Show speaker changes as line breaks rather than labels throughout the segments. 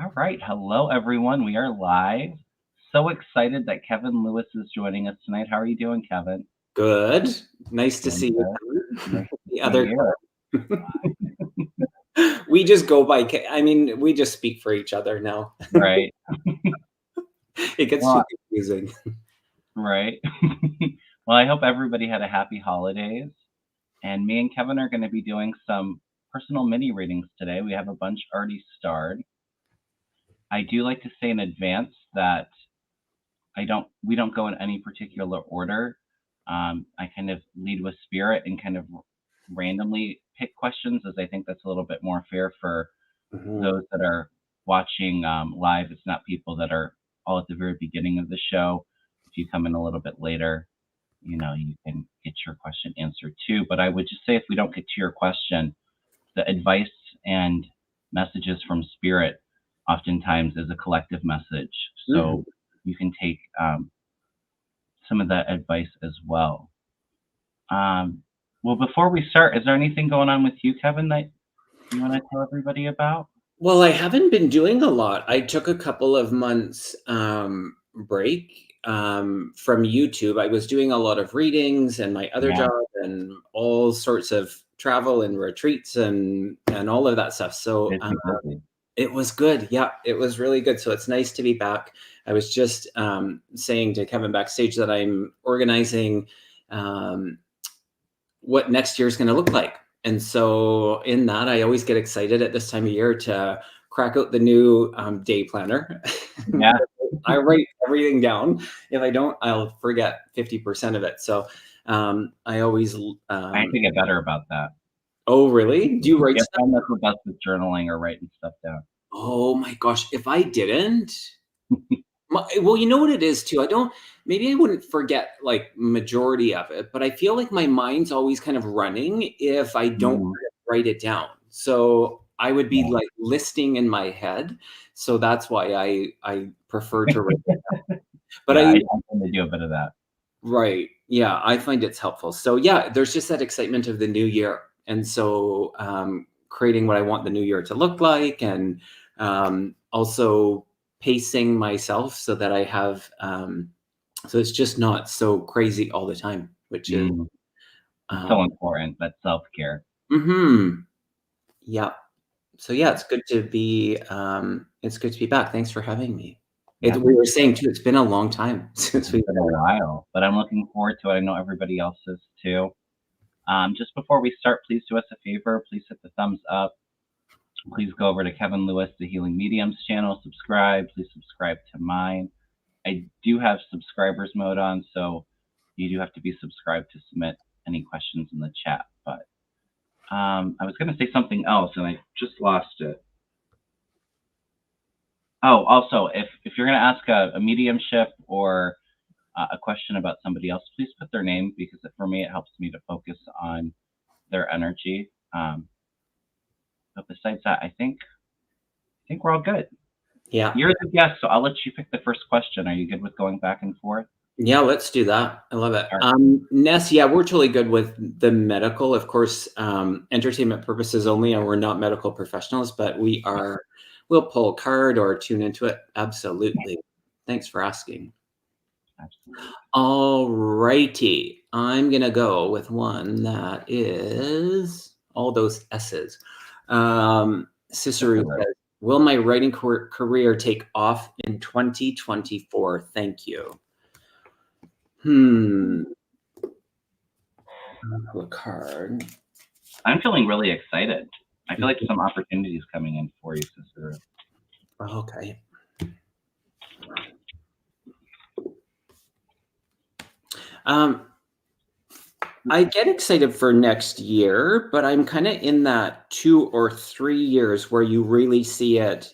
All right. Hello, everyone. We are live. So excited that Kevin Lewis is joining us tonight. How are you doing, Kevin?
Good. Nice to
Doing
see you.
good. Nice to
The
see
other
you.
we just go by. We just speak for each other now.
Right.
It gets too
Well,
confusing.
right. Well, I hope everybody had a happy holidays. And me and Kevin are going to be doing some personal mini readings today. We have a bunch already starred. I do like to say in advance that we don't go in any particular order. I kind of lead with spirit and kind of randomly pick questions, as I think that's a little bit more fair for
Mhm.
those that are watching live. It's not people that are all at the very beginning of the show. If you come in a little bit later, you can get your question answered too. But I would just say if we don't get to your question, the advice and messages from spirit oftentimes is a collective message.
Mhm.
So you can take some of that advice as well. Um, well, before we start, is there anything going on with you, Kevin, that you want to tell everybody about?
Well, I haven't been doing a lot. I took a couple of months break from YouTube. I was doing a lot of readings and my other
Yeah,
job and all sorts of travel and retreats and all of that stuff. So
busy, busy.
it was good. Yeah, it was really good. So it's nice to be back. I was just saying to Kevin backstage that I'm organizing um, what next year is going to look like. And so in that, I always get excited at this time of year to crack out the new day planner.
Yeah,
I write everything down. If I don't, I'll forget 50% of it. So I always,
I have to get better about that.
oh, really? Do you write
Yep,
stuff?
I'm not the best with journaling or writing stuff down.
Oh my gosh. If I didn't, well, you know what it is too. Maybe I wouldn't forget like majority of it, but I feel like my mind's always kind of running if I don't
Mm,
write it down. So I would be
yeah,
like listing in my head. So that's why I prefer to write it. But
yeah, I tend to do a bit of that.
right. Yeah, I find it's helpful. So yeah, there's just that excitement of the new year. And so creating what I want the new year to look like and also pacing myself so that I have so it's just not so crazy all the time, which is
Mm, it's so
um
important, that self-care.
mhm. Yeah. So yeah,
Yeah,
it's good to be back. Thanks for having me.
yeah,
We
thank
were
you.
saying too, it's been a long time since
It's
we
been a while, but I'm looking forward to it. I know everybody else is too. Just before we start, please do us a favor. Please hit the thumbs up. Please go over to Kevin Lewis, the Healing Mediums channel. Subscribe. Please subscribe to mine. I do have subscribers mode on, so you do have to be subscribed to submit any questions in the chat. But I was going to say something else, and I just lost it. Oh, also, if you're going to ask a mediumship or a question about somebody else, please put their name because for me it helps me to focus on their energy. But besides that, I think we're all good.
yeah.
You're the guest, so I'll let you pick the first question. Are you good with going back and forth?
Yeah, let's do that. I love it.
All right.
Ness, yeah, we're totally good with the medical, of course, entertainment purposes only, and we're not medical professionals, but we'll pull a card or tune into it. Absolutely. Thanks for asking.
Absolutely.
All righty. I'm gonna go with one that is all those S's.
Go
Cicero
for it.
says, will my writing career take off in 2024? Thank you. Hmm. A card.
I'm feeling really excited. I feel like some opportunities coming in for you, sister.
Okay. Um, I get excited for next year, but I'm kind of in that 2 or 3 years where you really see it.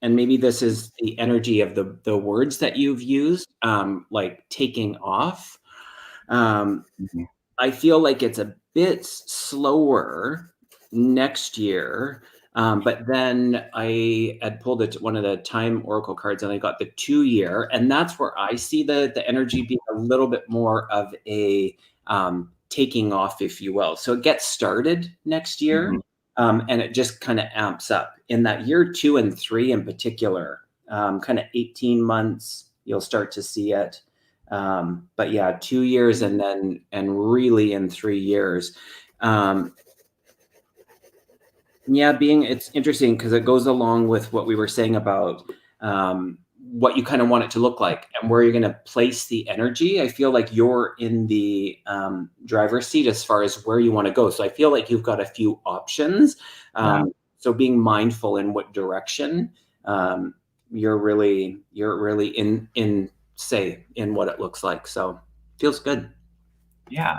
And maybe this is the energy of the words that you've used, like taking off. Um,
Mhm.
I feel like it's a bit slower next year. But then I had pulled one of the time oracle cards and I got the 2 year. And that's where I see the energy being a little bit more of a taking off, if you will. So it gets started next year.
Mhm.
And it just kind of amps up in that year 2 and 3 in particular, kind of 18 months, you'll start to see it. But yeah, 2 years and really in 3 years. Yeah, it's interesting because it goes along with what we were saying about what you kind of want it to look like and where you're going to place the energy. I feel like you're in the driver's seat as far as where you want to go. So I feel like you've got a few options. So being mindful in what direction you're really in say in what it looks like. So feels good.
Yeah,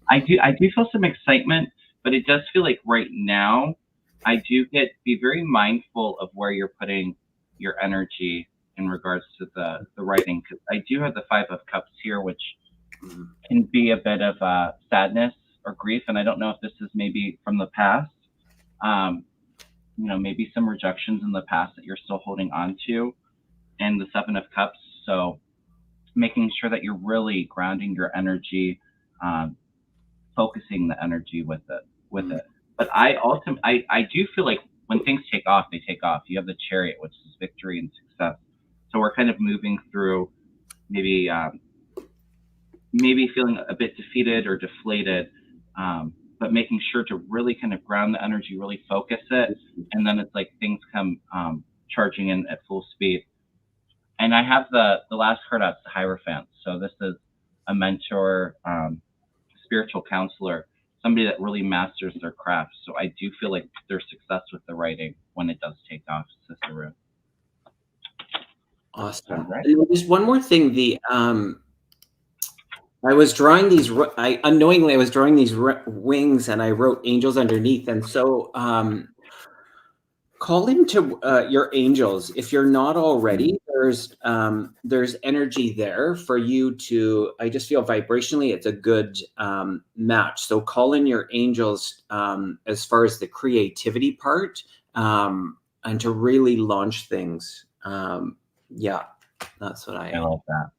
I do feel some excitement, but it does feel like right now I do be very mindful of where you're putting your energy in regards to the writing, because I do have the Five of Cups here, which can be a bit of sadness or grief, and I don't know if this is maybe from the past, maybe some rejections in the past that you're still holding on to, and the Seven of Cups. So making sure that you're really grounding your energy, focusing the energy with it. But I do feel like when things take off, they take off. You have the Chariot, which is victory and success. So we're kind of moving through maybe maybe feeling a bit defeated or deflated, but making sure to really kind of ground the energy, really focus it, and then it's like things come charging in at full speed. And I have the last card out, the Hierophant. So this is a mentor, spiritual counselor, somebody that really masters their craft. So I do feel like there's success with the writing when it does take off, Sister Ruth.
Awesome. Right. And just one more thing, I was drawing these. Unknowingly I was drawing these wings, and I wrote angels underneath. And so, call into your angels if you're not already. There's energy there for you to. I just feel vibrationally, it's a good match. So call in your angels as far as the creativity part, and to really launch things. Yeah, that's what I
love that.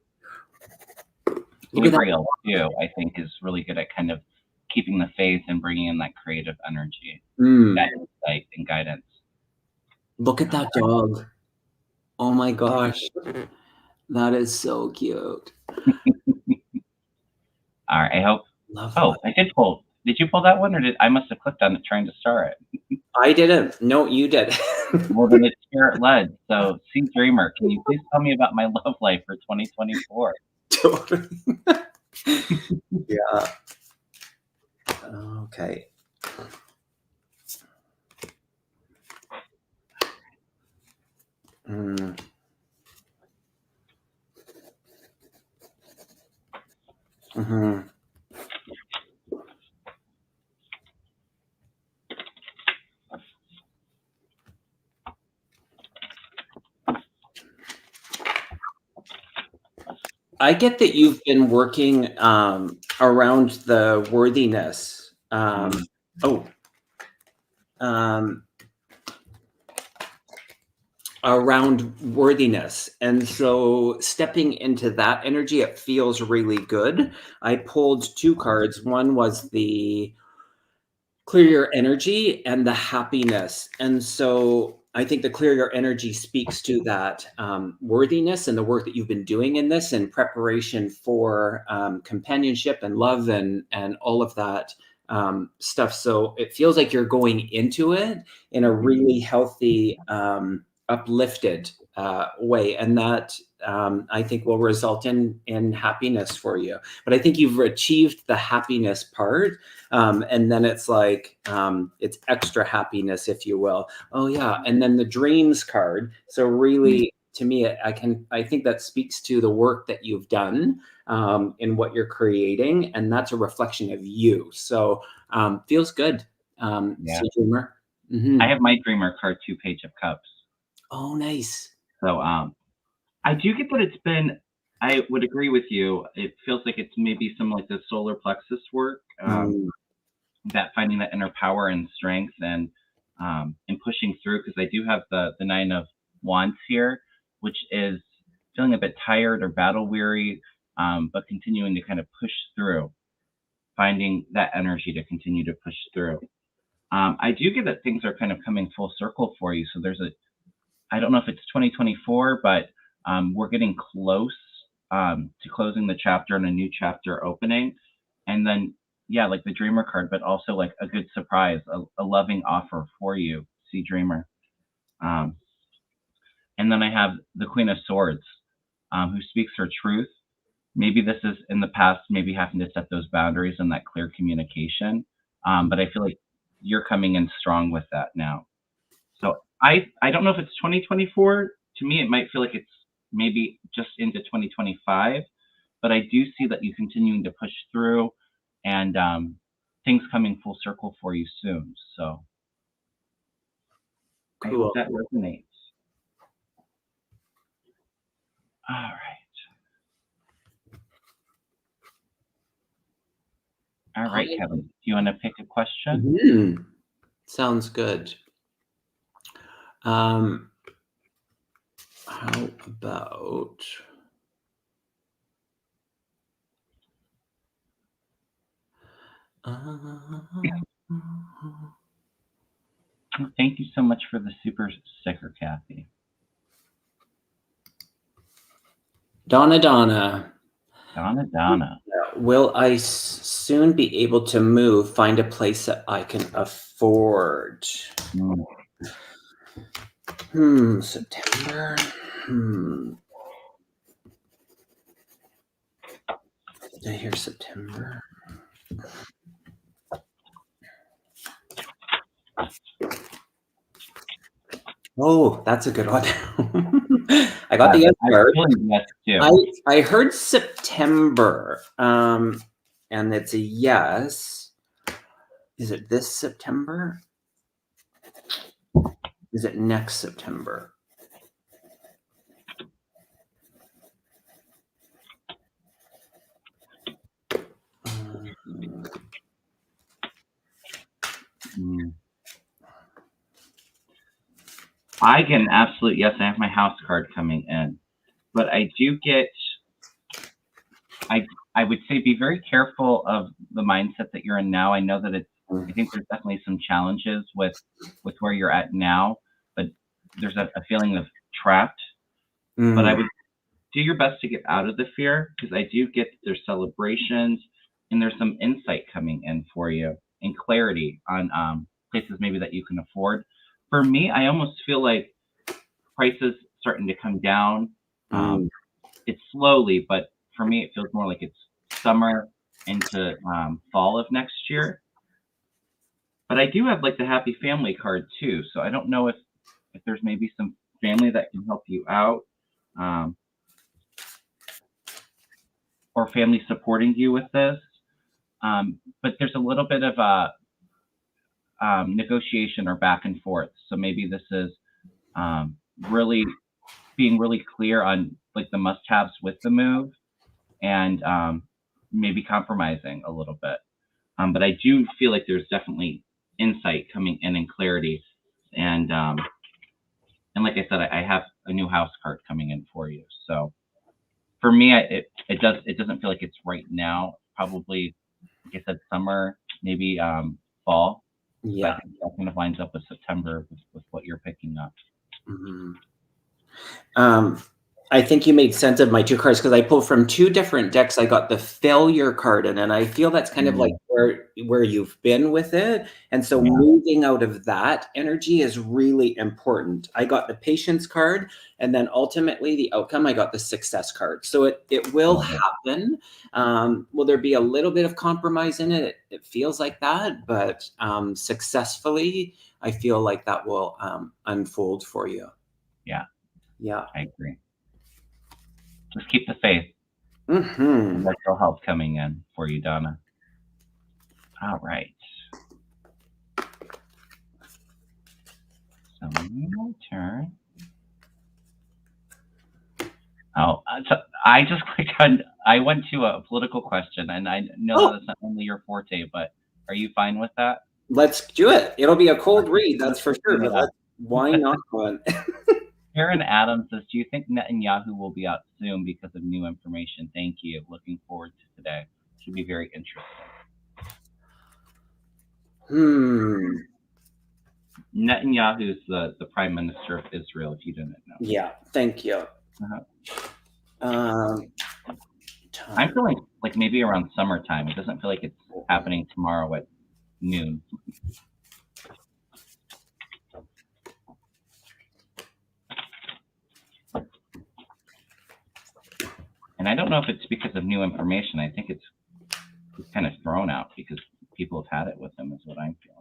Gabriel too, I think, is really good at kind of keeping the faith and bringing in that creative energy, that insight and guidance.
Look at that dog. Oh my gosh. That is so cute.
All right, I hope. I did pull. Did you pull that one, or I must have clicked on it trying to star it?
I didn't. No, you did.
Well, then it's spirit led. So, Sea Dreamer, can you please tell me about my love life for 2024?
Totally. Yeah. Okay. I get that you've been working around the worthiness. Around worthiness. And so stepping into that energy, it feels really good. I pulled 2 cards. One was the clear your energy and the happiness. And so I think the clear your energy speaks to that worthiness and the work that you've been doing in this in preparation for companionship and love and all of that stuff. So it feels like you're going into it in a really healthy, uplifted way. And that I think will result in happiness for you. But I think you've achieved the happiness part. And then it's like, it's extra happiness, if you will. Oh yeah. And then the dreams card. So really, to me, I think that speaks to the work that you've done in what you're creating. And that's a reflection of you. So feels good. Sea Dreamer.
I have my Dreamer card, 2 Page of Cups.
Oh, nice.
So I do get that it's been, I would agree with you. It feels like it's maybe some like the solar plexus work, that finding that inner power and strength and pushing through, because I do have the 9 of Wands here, which is feeling a bit tired or battle weary, but continuing to kind of push through, finding that energy to continue to push through. I do get that things are kind of coming full circle for you. So I don't know if it's 2024, but we're getting close to closing the chapter and a new chapter opening. And then, yeah, like the Dreamer card, but also like a good surprise, a loving offer for you, see Dreamer. Um, and then I have the Queen of Swords, who speaks her truth. Maybe this is in the past, maybe having to set those boundaries and that clear communication. But I feel like you're coming in strong with that now. So I don't know if it's 2024. To me, it might feel like it's maybe just into 2025, but I do see that you continuing to push through and things coming full circle for you soon. So I hope
Cool.
that resonates. All right. All right, Kevin. Do you want to pick a question?
Sounds good. How about
Thank you so much for the super sticker, Kathy.
Donna?
Donna.
Will I soon be able to move, find a place that I can afford? September. Did I hear September? Oh, that's a good one. I got the yes card.
Yes too.
I heard September, and it's a yes. Is it this September? Is it next September?
I get an absolute yes. I have my house card coming in, but I do get. I would say be very careful of the mindset that you're in now. I know that I think there's definitely some challenges with where you're at now, but there's a feeling of trapped. But I would do your best to get out of the fear, because I do get there's celebrations and there's some insight coming in for you and clarity on places maybe that you can afford. For me, I almost feel like prices starting to come down. It's slowly, but for me, it feels more like it's summer into fall of next year. But I do have like the happy family card too, so I don't know if there's maybe some family that can help you out, or family supporting you with this. But there's a little bit of a negotiation or back and forth. So maybe this is really being really clear on like the must-haves with the move, and maybe compromising a little bit. But I do feel like there's definitely insight coming in and clarity, and like I said, I have a new house card coming in for you. So for me, it doesn't feel like it's right now. Probably, like I said, summer, maybe fall.
Yeah.
But I think that kind of lines up with September with what you're picking up.
I think you made sense of my two cards, because I pulled from two different decks. I got the failure card, and I feel that's kind of like where you've been with it. And so moving out of that energy is really important. I got the patience card, and then ultimately the outcome, I got the success card. So it will happen. Will there be a little bit of compromise in it? It feels like that, but successfully, I feel like that will unfold for you.
Yeah, I agree. Just keep the faith.
Mm-hmm.
Mental health coming in for you, Donna. All right. So my turn. Oh, so I just clicked on. I went to a political question, and I know that's not only your forte, but are you fine with that?
Let's do it. It'll be a cold read, that's for sure. But why not one?
Karen Adams says, "Do you think Netanyahu will be out soon because of new information? Thank you. Looking forward to today. Should be very interesting." Netanyahu's the prime minister of Israel, if you didn't know.
Yeah, thank you.
I'm
Time.
feeling like maybe around summertime. It doesn't feel like it's happening tomorrow at noon. And I don't know if it's because of new information. I think it's kind of thrown out because people have had it with him, is what I'm feeling.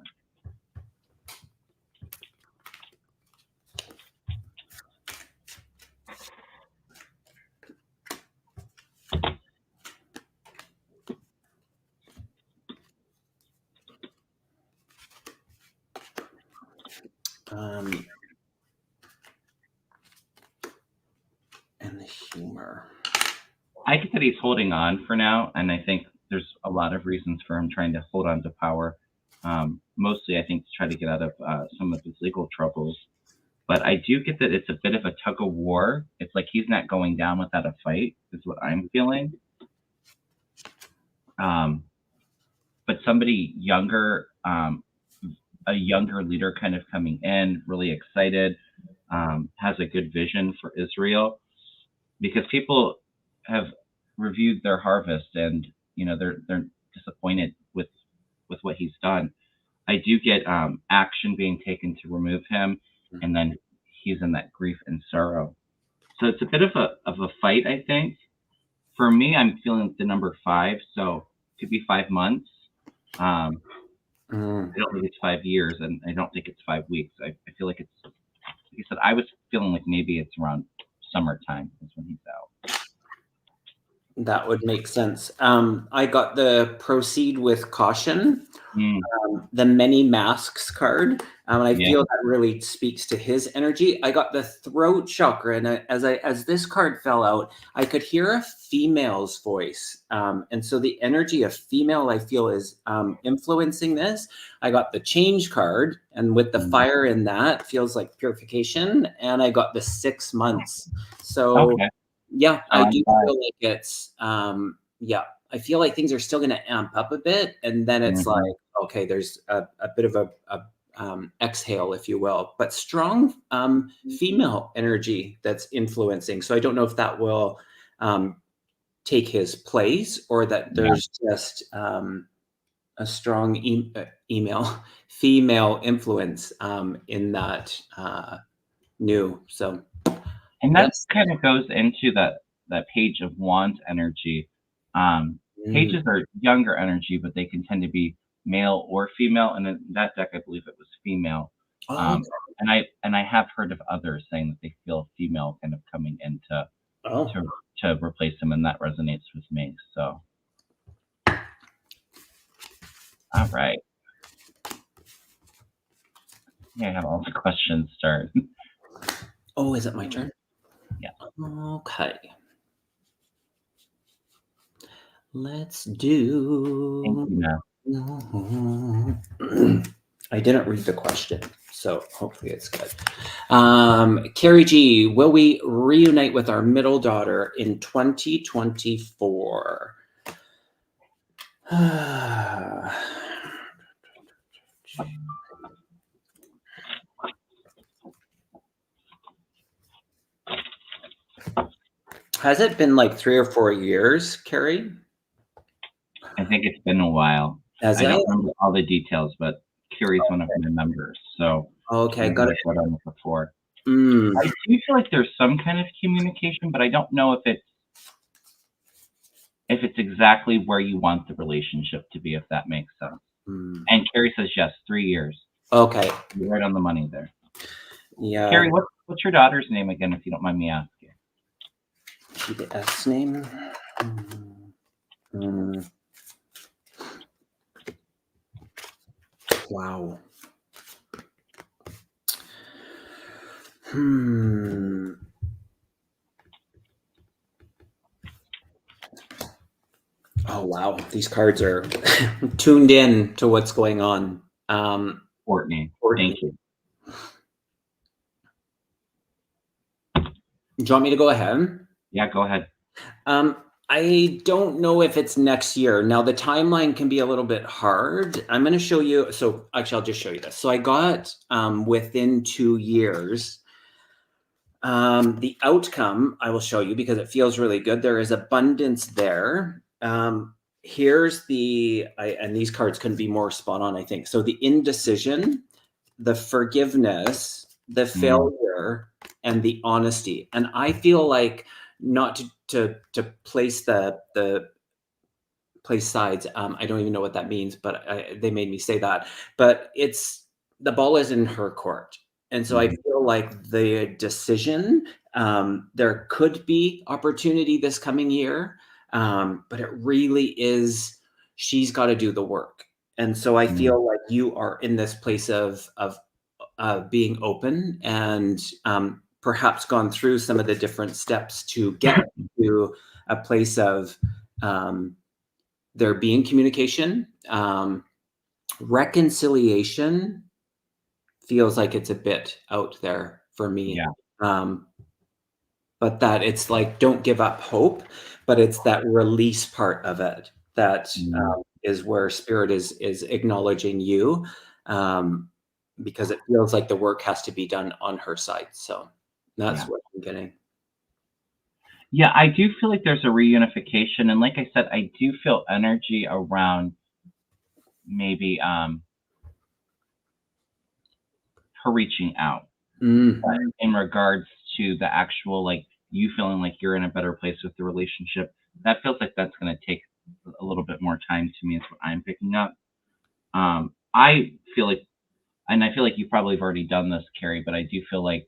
And the humor.
I get that he's holding on for now, and I think there's a lot of reasons for him trying to hold on to power. Mostly, I think, to try to get out of some of his legal troubles. But I do get that it's a bit of a tug of war. It's like he's not going down without a fight, is what I'm feeling. But somebody younger, a younger leader kind of coming in, really excited, has a good vision for Israel, because people have reviewed their harvest, and they're disappointed with what he's done. I do get action being taken to remove him, and then he's in that grief and sorrow. So it's a bit of a fight, I think. For me, I'm feeling the number 5, so it could be 5 months. I don't think it's 5 years, and I don't think it's 5 weeks. I feel like it's, like I said, I was feeling like maybe it's around summertime is when he's out.
That would make sense. I got the proceed with caution, the many masks card. And I feel that really speaks to his energy. I got the throat chakra, and as this card fell out, I could hear a female's voice. And so the energy of female, I feel, is influencing this. I got the change card, and with the fire in that, feels like purification. And I got the 6 months. So
Okay.
yeah, I do feel like it's I feel like things are still going to amp up a bit, and then it's like, okay, there's a bit of a exhale, if you will, but strong female energy that's influencing. So I don't know if that will take his place, or that there's just a strong female influence in that new. So.
And that kind of goes into that Page of Wands energy. Pages are younger energy, but they can tend to be male or female. And in that deck, I believe it was female. And I have heard of others saying that they feel female kind of coming in to replace them, and that resonates with me. So, all right. Yeah, I have all the questions start.
Oh, is it my turn?
Yeah.
Okay. Let's do. I didn't read the question, so hopefully it's good. Carrie G, will we reunite with our middle daughter in 2024? Has it been like 3 or 4 years, Carrie?
I think it's been a while. I don't remember all the details, but Carrie's one of my members, so
okay, got it.
What on it before. I do feel like there's some kind of communication, but I don't know if it's exactly where you want the relationship to be, if that makes sense. And Carrie says yes, 3 years.
Okay,
you're right on the money there.
Yeah.
Carrie, what's your daughter's name again, if you don't mind me asking?
The S name. Wow. Oh wow, these cards are tuned in to what's going on.
Courtney. Thank you.
Do you want me to go ahead?
Yeah, go ahead.
I don't know if it's next year. Now, the timeline can be a little bit hard. I'm going to show you. So actually, I'll just show you this. So I got within 2 years. The outcome I will show you because it feels really good. There is abundance there. Here's and these cards couldn't be more spot on, I think. So the indecision, the forgiveness, the failure, and the honesty. And I feel like not to place the place sides. I don't even know what that means, but they made me say that. But the ball is in her court. And so I feel like the decision, there could be opportunity this coming year, but it really is, she's got to do the work. And so I feel like you are in this place of being open and perhaps gone through some of the different steps to get to a place of there being communication. Reconciliation feels like it's a bit out there for me.
Yeah.
But that it's like, don't give up hope, but it's that release part of it that is where spirit is acknowledging you, because it feels like the work has to be done on her side. So that's what I'm getting.
Yeah, I do feel like there's a reunification, and like I said, I do feel energy around maybe her reaching out. But in regards to the actual, like, you feeling like you're in a better place with the relationship, that feels like that's going to take a little bit more time to me, is what I'm picking up. I feel like, and I feel like you probably have already done this, Carrie, but I do feel like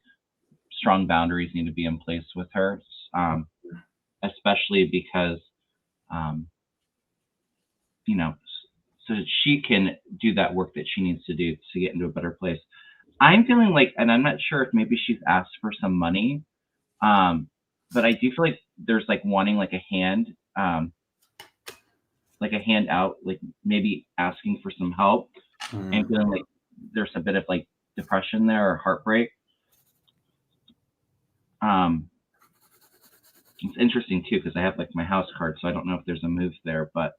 strong boundaries need to be in place with her, especially because, um, you know, so that she can do that work that she needs to do to get into a better place. I'm feeling like, and I'm not sure if maybe she's asked for some money, but I do feel like there's like wanting like a hand out, like maybe asking for some help, and feeling like there's a bit of like depression there or heartbreak. It's interesting too because I have like my house card, so I don't know if there's a move there, but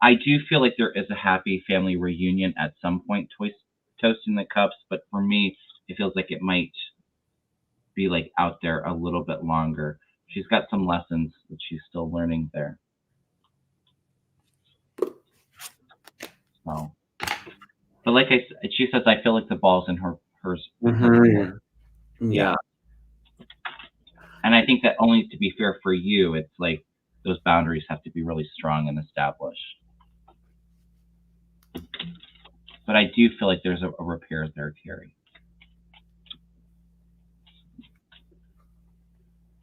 I do feel like there is a happy family reunion at some point, toasting the cups. But for me, it feels like it might be like out there a little bit longer. She's got some lessons that she's still learning there. So, but like she says, I feel like the ball's in hers.
Yeah.
And I think that only to be fair for you, it's like those boundaries have to be really strong and established. But I do feel like there's a repair there, Carrie.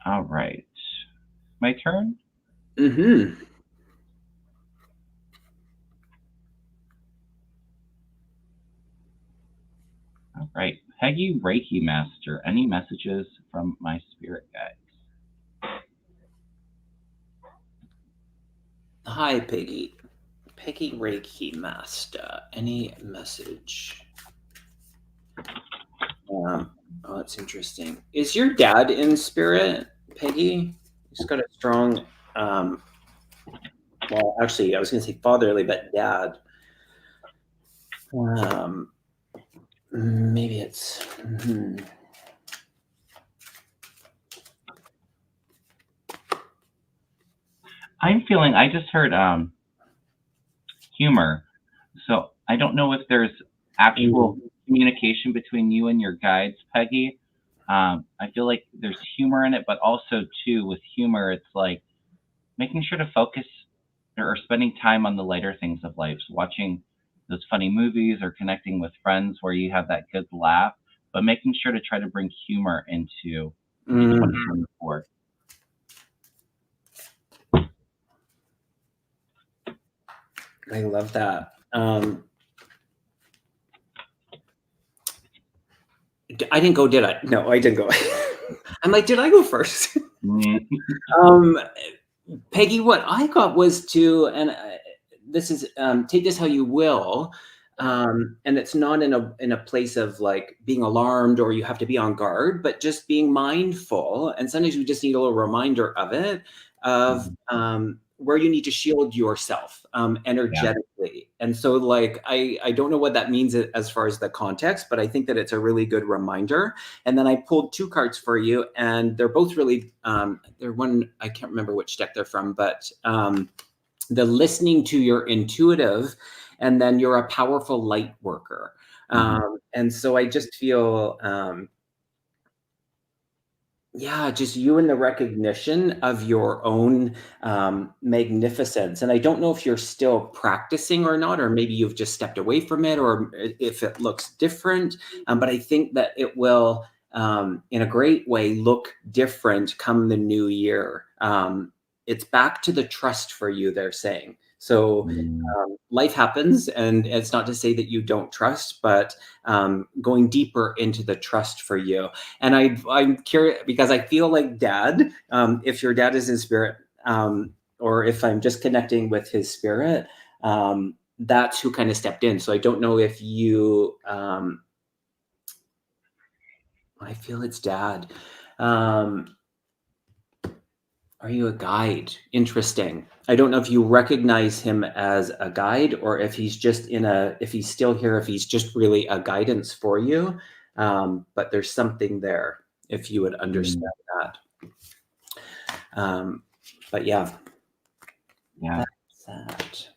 All right. My turn? All right. Peggy Reiki Master, any messages from my spirit guides?
Hi, Peggy. Peggy Reiki Master, any message? Oh, that's interesting. Is your dad in spirit, Peggy? He's got a strong, well, actually, I was going to say fatherly, but dad. Maybe it's.
I'm feeling, I just heard humor. So I don't know if there's actual communication between you and your guides, Peggy. I feel like there's humor in it, but also too with humor, it's like making sure to focus or spending time on the lighter things of life, so watching those funny movies or connecting with friends where you have that good laugh, but making sure to try to bring humor into 2024.
I love that. I didn't go, did I? No, I didn't go. I'm like, did I go first? Peggy, what I got was to, and this is, take this how you will. And it's not in a place of like being alarmed or you have to be on guard, but just being mindful. And sometimes we just need a little reminder of it, of where you need to shield yourself
Yeah.
energetically. And so, like, I don't know what that means as far as the context, but I think that it's a really good reminder. And then I pulled two cards for you, and they're both really they're one, I can't remember which deck they're from, but the listening to your intuitive, and then you're a powerful light worker. And so I just feel, yeah, just you in the recognition of your own magnificence. And I don't know if you're still practicing or not, or maybe you've just stepped away from it, or if it looks different. But I think that it will, in a great way, look different come the new year. It's back to the trust for you, they're saying. So life happens, and it's not to say that you don't trust, but going deeper into the trust for you. And I'm curious because I feel like dad, if your dad is in spirit, or if I'm just connecting with his spirit, that's who kind of stepped in. So I don't know if you, I feel it's dad. Are you a guide? Interesting. I don't know if you recognize him as a guide or if he's just if he's still here, if he's just really a guidance for you. But there's something there if you would understand that. But yeah.
Yeah.
That's that.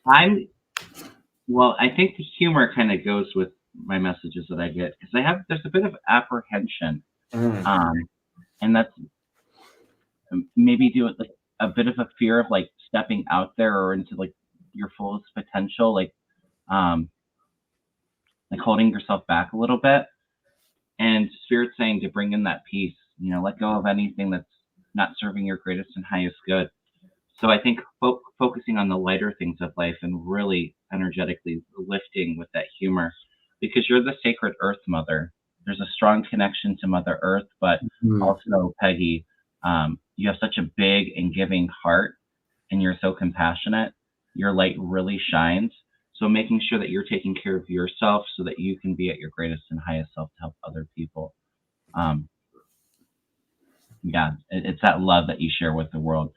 Well, I think the humor kind of goes with my messages that I get because there's a bit of apprehension, and that's maybe do it like a bit of a fear of like stepping out there or into like your fullest potential, um, like holding yourself back a little bit. And spirit saying to bring in that peace, let go of anything that's not serving your greatest and highest good. So I think focusing on the lighter things of life and really energetically lifting with that humor, because you're the sacred Earth Mother. There's a strong connection to Mother Earth, but also Peggy, you have such a big and giving heart, and you're so compassionate. Your light really shines. So making sure that you're taking care of yourself so that you can be at your greatest and highest self to help other people. Um, yeah, it's that love that you share with the world.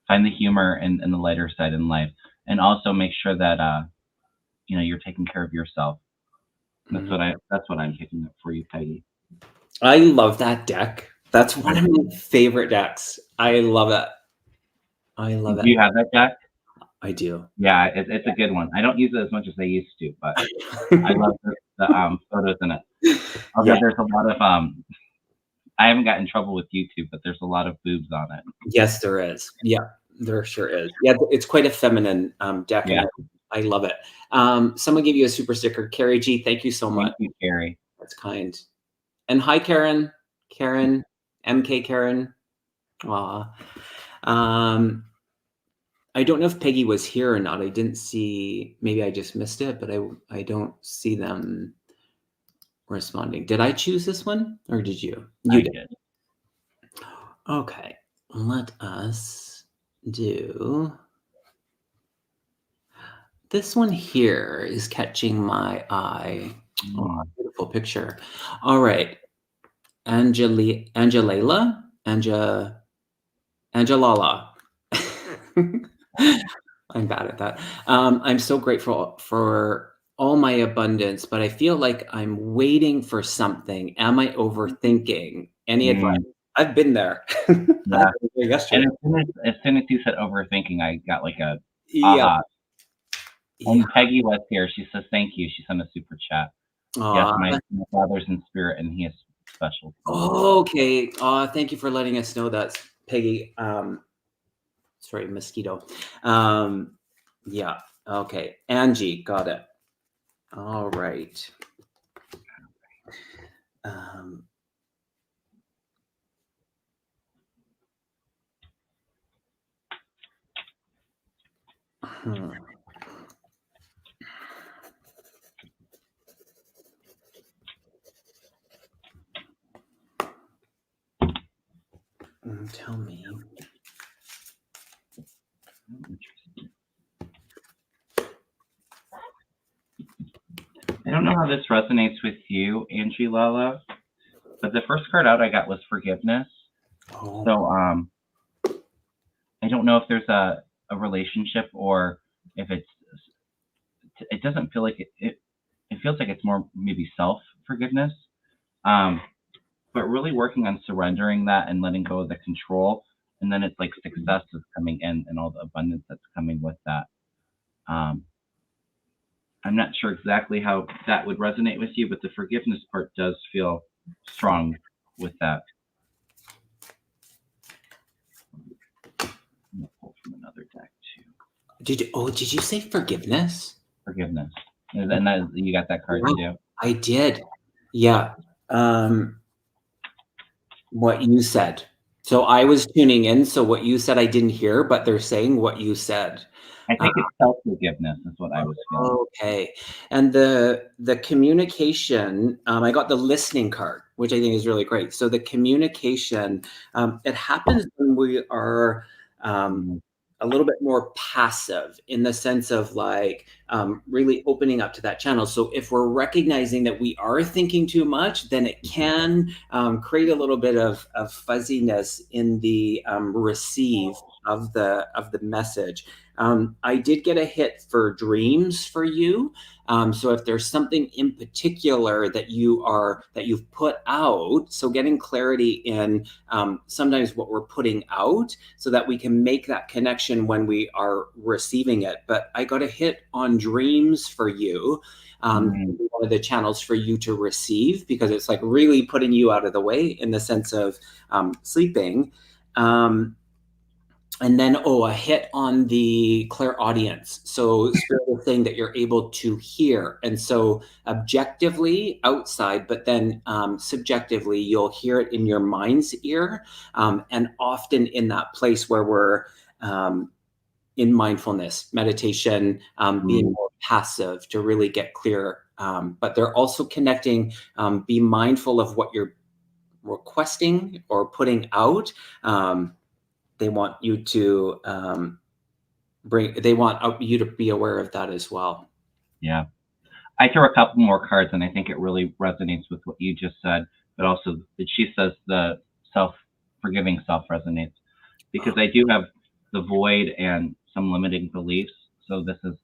Find the humor and the lighter side in life, and also make sure that you're taking care of yourself. That's what I'm picking up for you, Peggy.
I love that deck. That's one of my favorite decks. I love it. I love
Do
it.
you have that deck?
I do.
Yeah, it's a good one. I don't use it as much as I used to, but I love the photos in it. Although
Yeah.
there's a lot of I haven't got in trouble with YouTube, but there's a lot of boobs on it.
Yes, there is. Yeah, there sure is. Yeah, it's quite a feminine deck,
Yeah.
and I love it. Someone gave you a super sticker. Carrie G, thank you so much.
Thank you, Carrie.
That's kind. And hi, Karen. Karen, MK Karen. Aw. I don't know if Peggy was here or not. I didn't see, maybe I just missed it, but I don't see them responding. Did I choose this one or did you? You did. Okay, let us do this one here is catching my eye. Oh, beautiful picture. All right. Angelala? Angelala. I'm bad at that. I'm so grateful for all my abundance, but I feel like I'm waiting for something. Am I overthinking? Any advice? I've been there.
Yeah.
Yesterday.
And as soon as you said overthinking, I got like a
Yeah.
aha. And Peggy was here. She says thank you. She sent a super chat. Yes, my father's in spirit, and he is special.
Okay. Thank you for letting us know that, Peggy. Sorry, mosquito. Yeah. Okay. Angie, got it. All right. Tell me.
know how this resonates with you, Angie Lala, but the first card out I got was forgiveness.
Oh.
So I don't know if there's a relationship or if it doesn't feel like it feels like it's more maybe self forgiveness. Um, but really working on surrendering that and letting go of the control, and then it's like success is coming in and all the abundance that's coming with that. Um, I'm not sure exactly how that would resonate with you, but the forgiveness part does feel strong with that. I'm gonna pull from another deck too.
Did you say forgiveness?
Forgiveness, and that you got that card
Wow,
too.
I did. Yeah. What you said. So I was tuning in. So what you said, I didn't hear, but they're saying what you said.
I think it's self forgiveness is what I was feeling.
Okay. And the communication, I got the listening card, which I think is really great. So the communication, it happens when we are
Mm,
a little bit more passive in the sense of like really opening up to that channel. So if we're recognizing that we are thinking too much, then it can create a little bit of fuzziness in the receive of the message. I did get a hit for dreams for you. So if there's something in particular that you've put out, so getting clarity in sometimes what we're putting out, so that we can make that connection when we are receiving it. But I got a hit on dreams for you.
mm,
One of the channels for you to receive, because it's like really putting you out of the way in the sense of sleeping. And then, a hit on the clairaudience. So spirit is saying that you're able to hear. And so objectively outside, but then subjectively, you'll hear it in your mind's ear. And often in that place where we're in mindfulness, meditation, being
mm.
more passive to really get clear. But they're also connecting, be mindful of what you're requesting or putting out. They want you to they want you to be aware of that as well.
Yeah. I threw a couple more cards, and I think it really resonates with what you just said, but also that she says the self forgiving self resonates because I do have the void and some limiting beliefs. So this is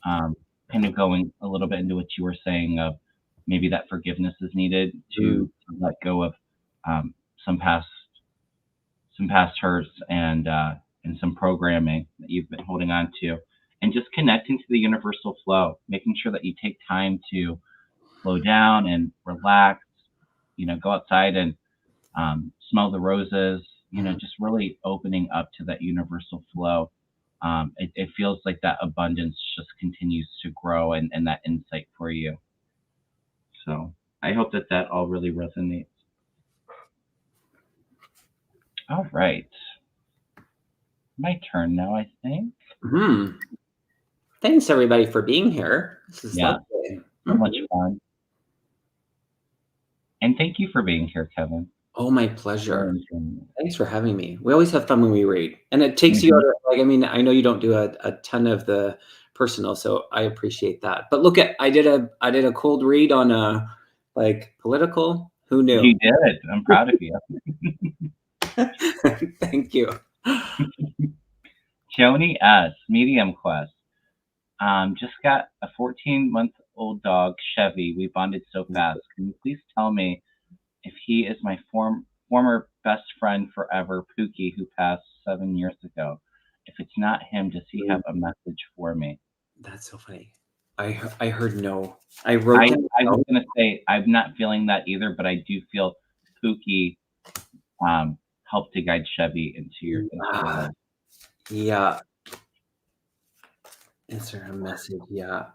kind of going a little bit into what you were saying of maybe that forgiveness is needed
Mm.
to let go of um, some past some past hurts and some programming that you've been holding on to, and just connecting to the universal flow, making sure that you take time to slow down and relax. Go outside and smell the roses.
Mhm.
Just really opening up to that universal flow. It feels like that abundance just continues to grow and that insight for you. So I hope that that all really resonates. All right. My turn now, I think.
Mhm. Thanks everybody for being here. This is
Yeah,
lovely.
so much
Mhm.
fun. And thank you for being here, Kevin.
Oh, my
Really
pleasure.
enjoying it.
Thanks for having me. We always have fun when we read, and it takes you
Mhm.
out of, like, I mean, I know you don't do a ton of the personal, so I appreciate that. But look at, I did a cold read on a like political. Who knew?
You did. I'm proud of you.
Thank you.
Joni S. Medium Quest. Just got a 14-month-old dog, Chevy. We bonded so fast. Can you please tell me if he is my former best friend forever, Pookie, who passed 7 years ago? If it's not him, does he have a message for me?
That's so funny. I heard no. I wrote
I
down
I was
no.
gonna say I'm not feeling that either, but I do feel Pookie helped to guide Chevy into your
Ah,
life.
yeah. Is there a message? Yeah.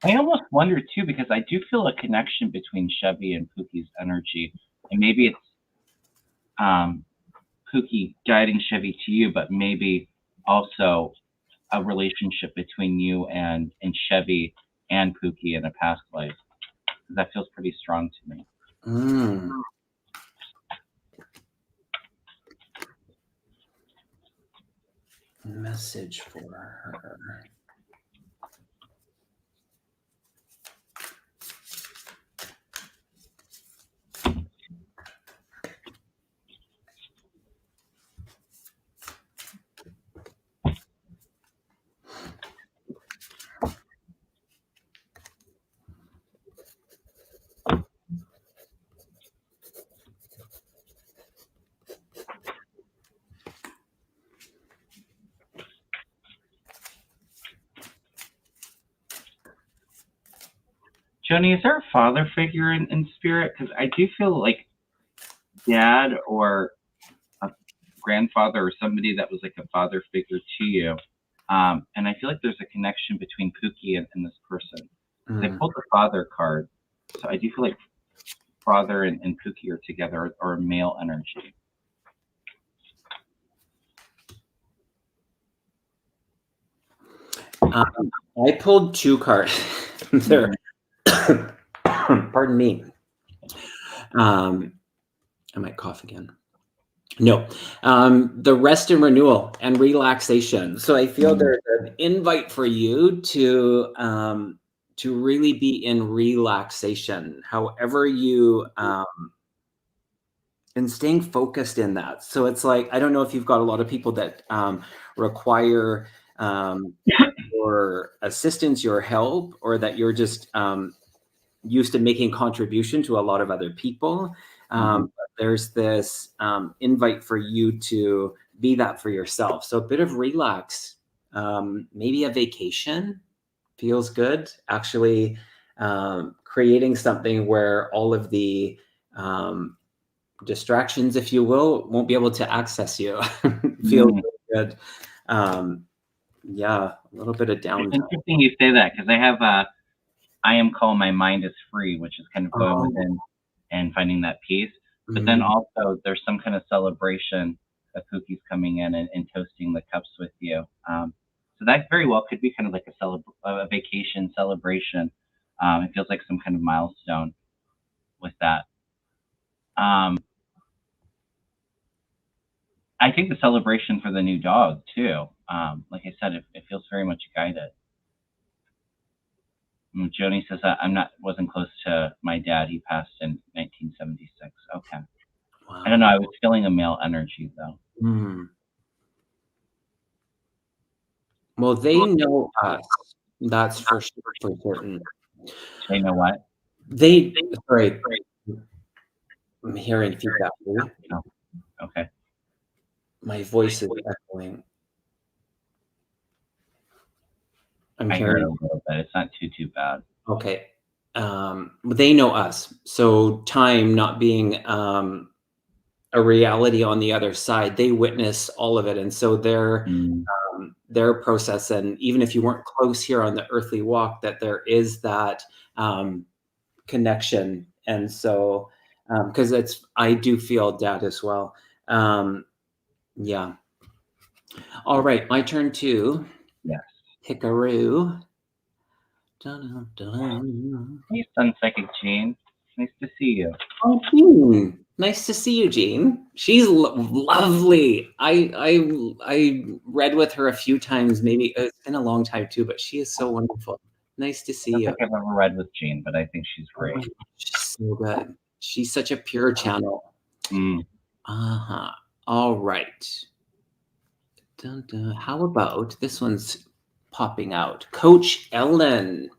I almost wonder too because I do feel a connection between Chevy and Pookie's energy, and maybe it's um, Pookie guiding Chevy to you, but maybe also a relationship between you and Chevy and Pookie in a past life. That feels pretty strong to me.
Mm. Message for her.
Joni, is there a father figure in spirit? Because I do feel like dad or a grandfather or somebody that was like a father figure to you. And I feel like there's a connection between Pookie and this person. They pulled the father card. So I do feel like father and Pookie are together or male energy.
I pulled 2 cards. There. Pardon me. I might cough again. No, the rest and renewal and relaxation. So I feel there's an invite for you to really be in relaxation, however you and staying focused in that. So it's like, I don't know if you've got a lot of people that require your assistance, your help, or that you're just used to making contribution to a lot of other people. But there's this invite for you to be that for yourself. So a bit of relax, maybe a vacation feels good. Actually, creating something where all of the distractions, if you will, won't be able to access you. Feels good. Yeah, a little bit of
It's
downtime.
interesting you say that because I have I am calm, my mind is free, which is kind of going within and finding that peace. But then also there's some kind of celebration of Pookie's coming in and toasting the cups with you. So that very well could be kind of like a vacation celebration. It feels like some kind of milestone with that. I think the celebration for the new dog too. Like I said, it feels very much guided. Joni says I'm not wasn't close to my dad. He passed in 1976. Okay.
Wow.
I don't know. I was feeling a male energy though.
Well, they know us. That's for certain.
They know what?
Sorry, I'm hearing feedback.
Oh, okay.
My voice is echoing. I'm
I heard
hearing.
a little bit. It's not too bad.
Okay. They know us. So time not being a reality on the other side, they witness all of it. And so their process, and even if you weren't close here on the earthly walk, that there is that connection. And so, because I do feel dad as well. Yeah. All right, my turn to
Yes.
Hikaru.
Hey, Sun Psychic Jean. Nice to see you.
Oh, Jean. Nice to see you, Jean. She's lovely. I read with her a few times. Maybe it's been a long time too, but she is so wonderful. Nice to see you.
I don't think I've ever read with Jean, but I think she's great.
She's so good. She's such a pure channel. Uh-huh. All right. Dun, dun. How about this one's popping out? Coach Ellen.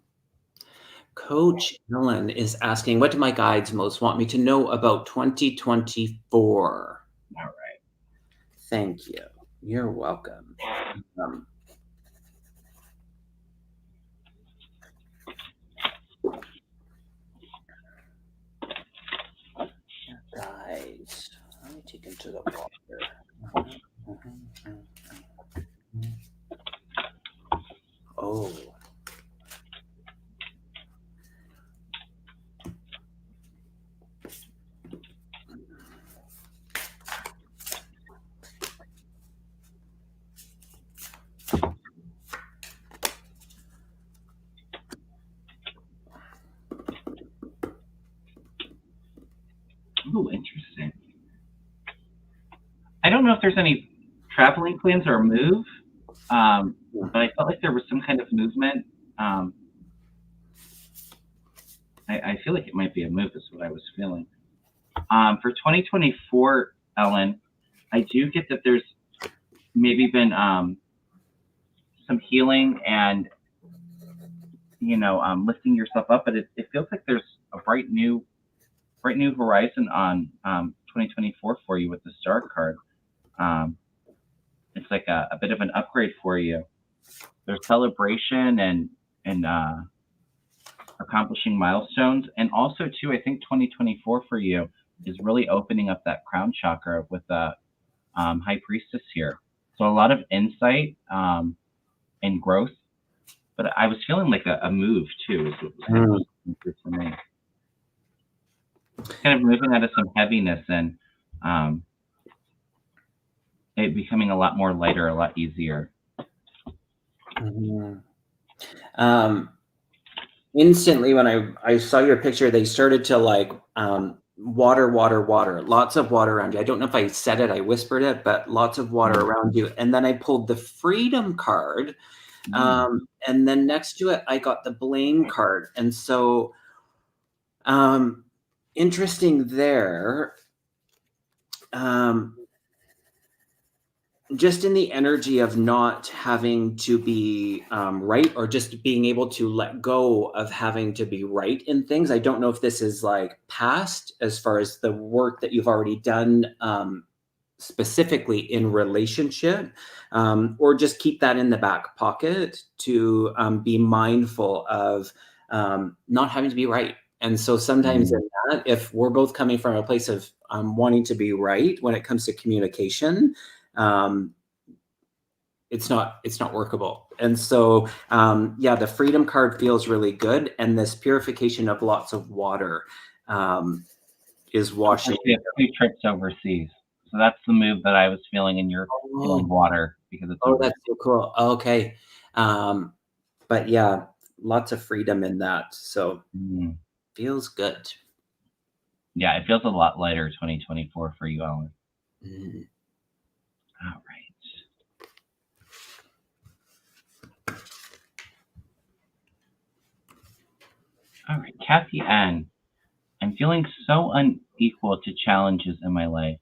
Coach Ellen is asking, what do my guides most want me to know about 2024?
All right.
Thank you. You're welcome. Guys, let me take him to the water. Oh.
Ooh, interesting. I don't know if there's any traveling plans or move But I felt like there was some kind of movement. Um, I feel like it might be a move, is what I was feeling. For 2024, Ellen, I do get that there's maybe been some healing and lifting yourself up, but it feels like there's a bright new horizon on 2024 for you with the Star card. Um, it's like a bit of an upgrade for you. There's celebration and accomplishing milestones, and also too, I think 2024 for you is really opening up that crown chakra with the High Priestess here. So a lot of insight and growth, but I was feeling like a move too. Is what was kind of
Mm.
through for me. Kind of moving out of some heaviness and um, it becoming a lot more lighter, a lot easier.
Mhm. Instantly when I saw your picture, they started to like water, water, water, lots of water around you. I don't know if I said it, I whispered it, but lots of water
Mm.
around you. And then I pulled the freedom card.
Mm.
And then next to it, I got the blame card. And so um, interesting there. Um, just in the energy of not having to be right, or just being able to let go of having to be right in things. I don't know if this is like past as far as the work that you've already done, specifically in relationship, or just keep that in the back pocket to be mindful of not having to be right. And so sometimes
Mm.
in that, if we're both coming from a place of wanting to be right when it comes to communication, um, it's not workable. And so yeah, the freedom card feels really good, and this purification of lots of water is
Of course,
washing.
we have two trips overseas, so that's the move that I was feeling, and you're feeling
Oh,
water because it's
oh,
overseas.
that's so cool. Okay. um but yeah, lots of freedom in that, so
Mm.
feels good.
Yeah, it feels a lot lighter 2024 for you, Ellen.
Mm.
All right. All right. Kathy N. I'm feeling so unequal to challenges in my life.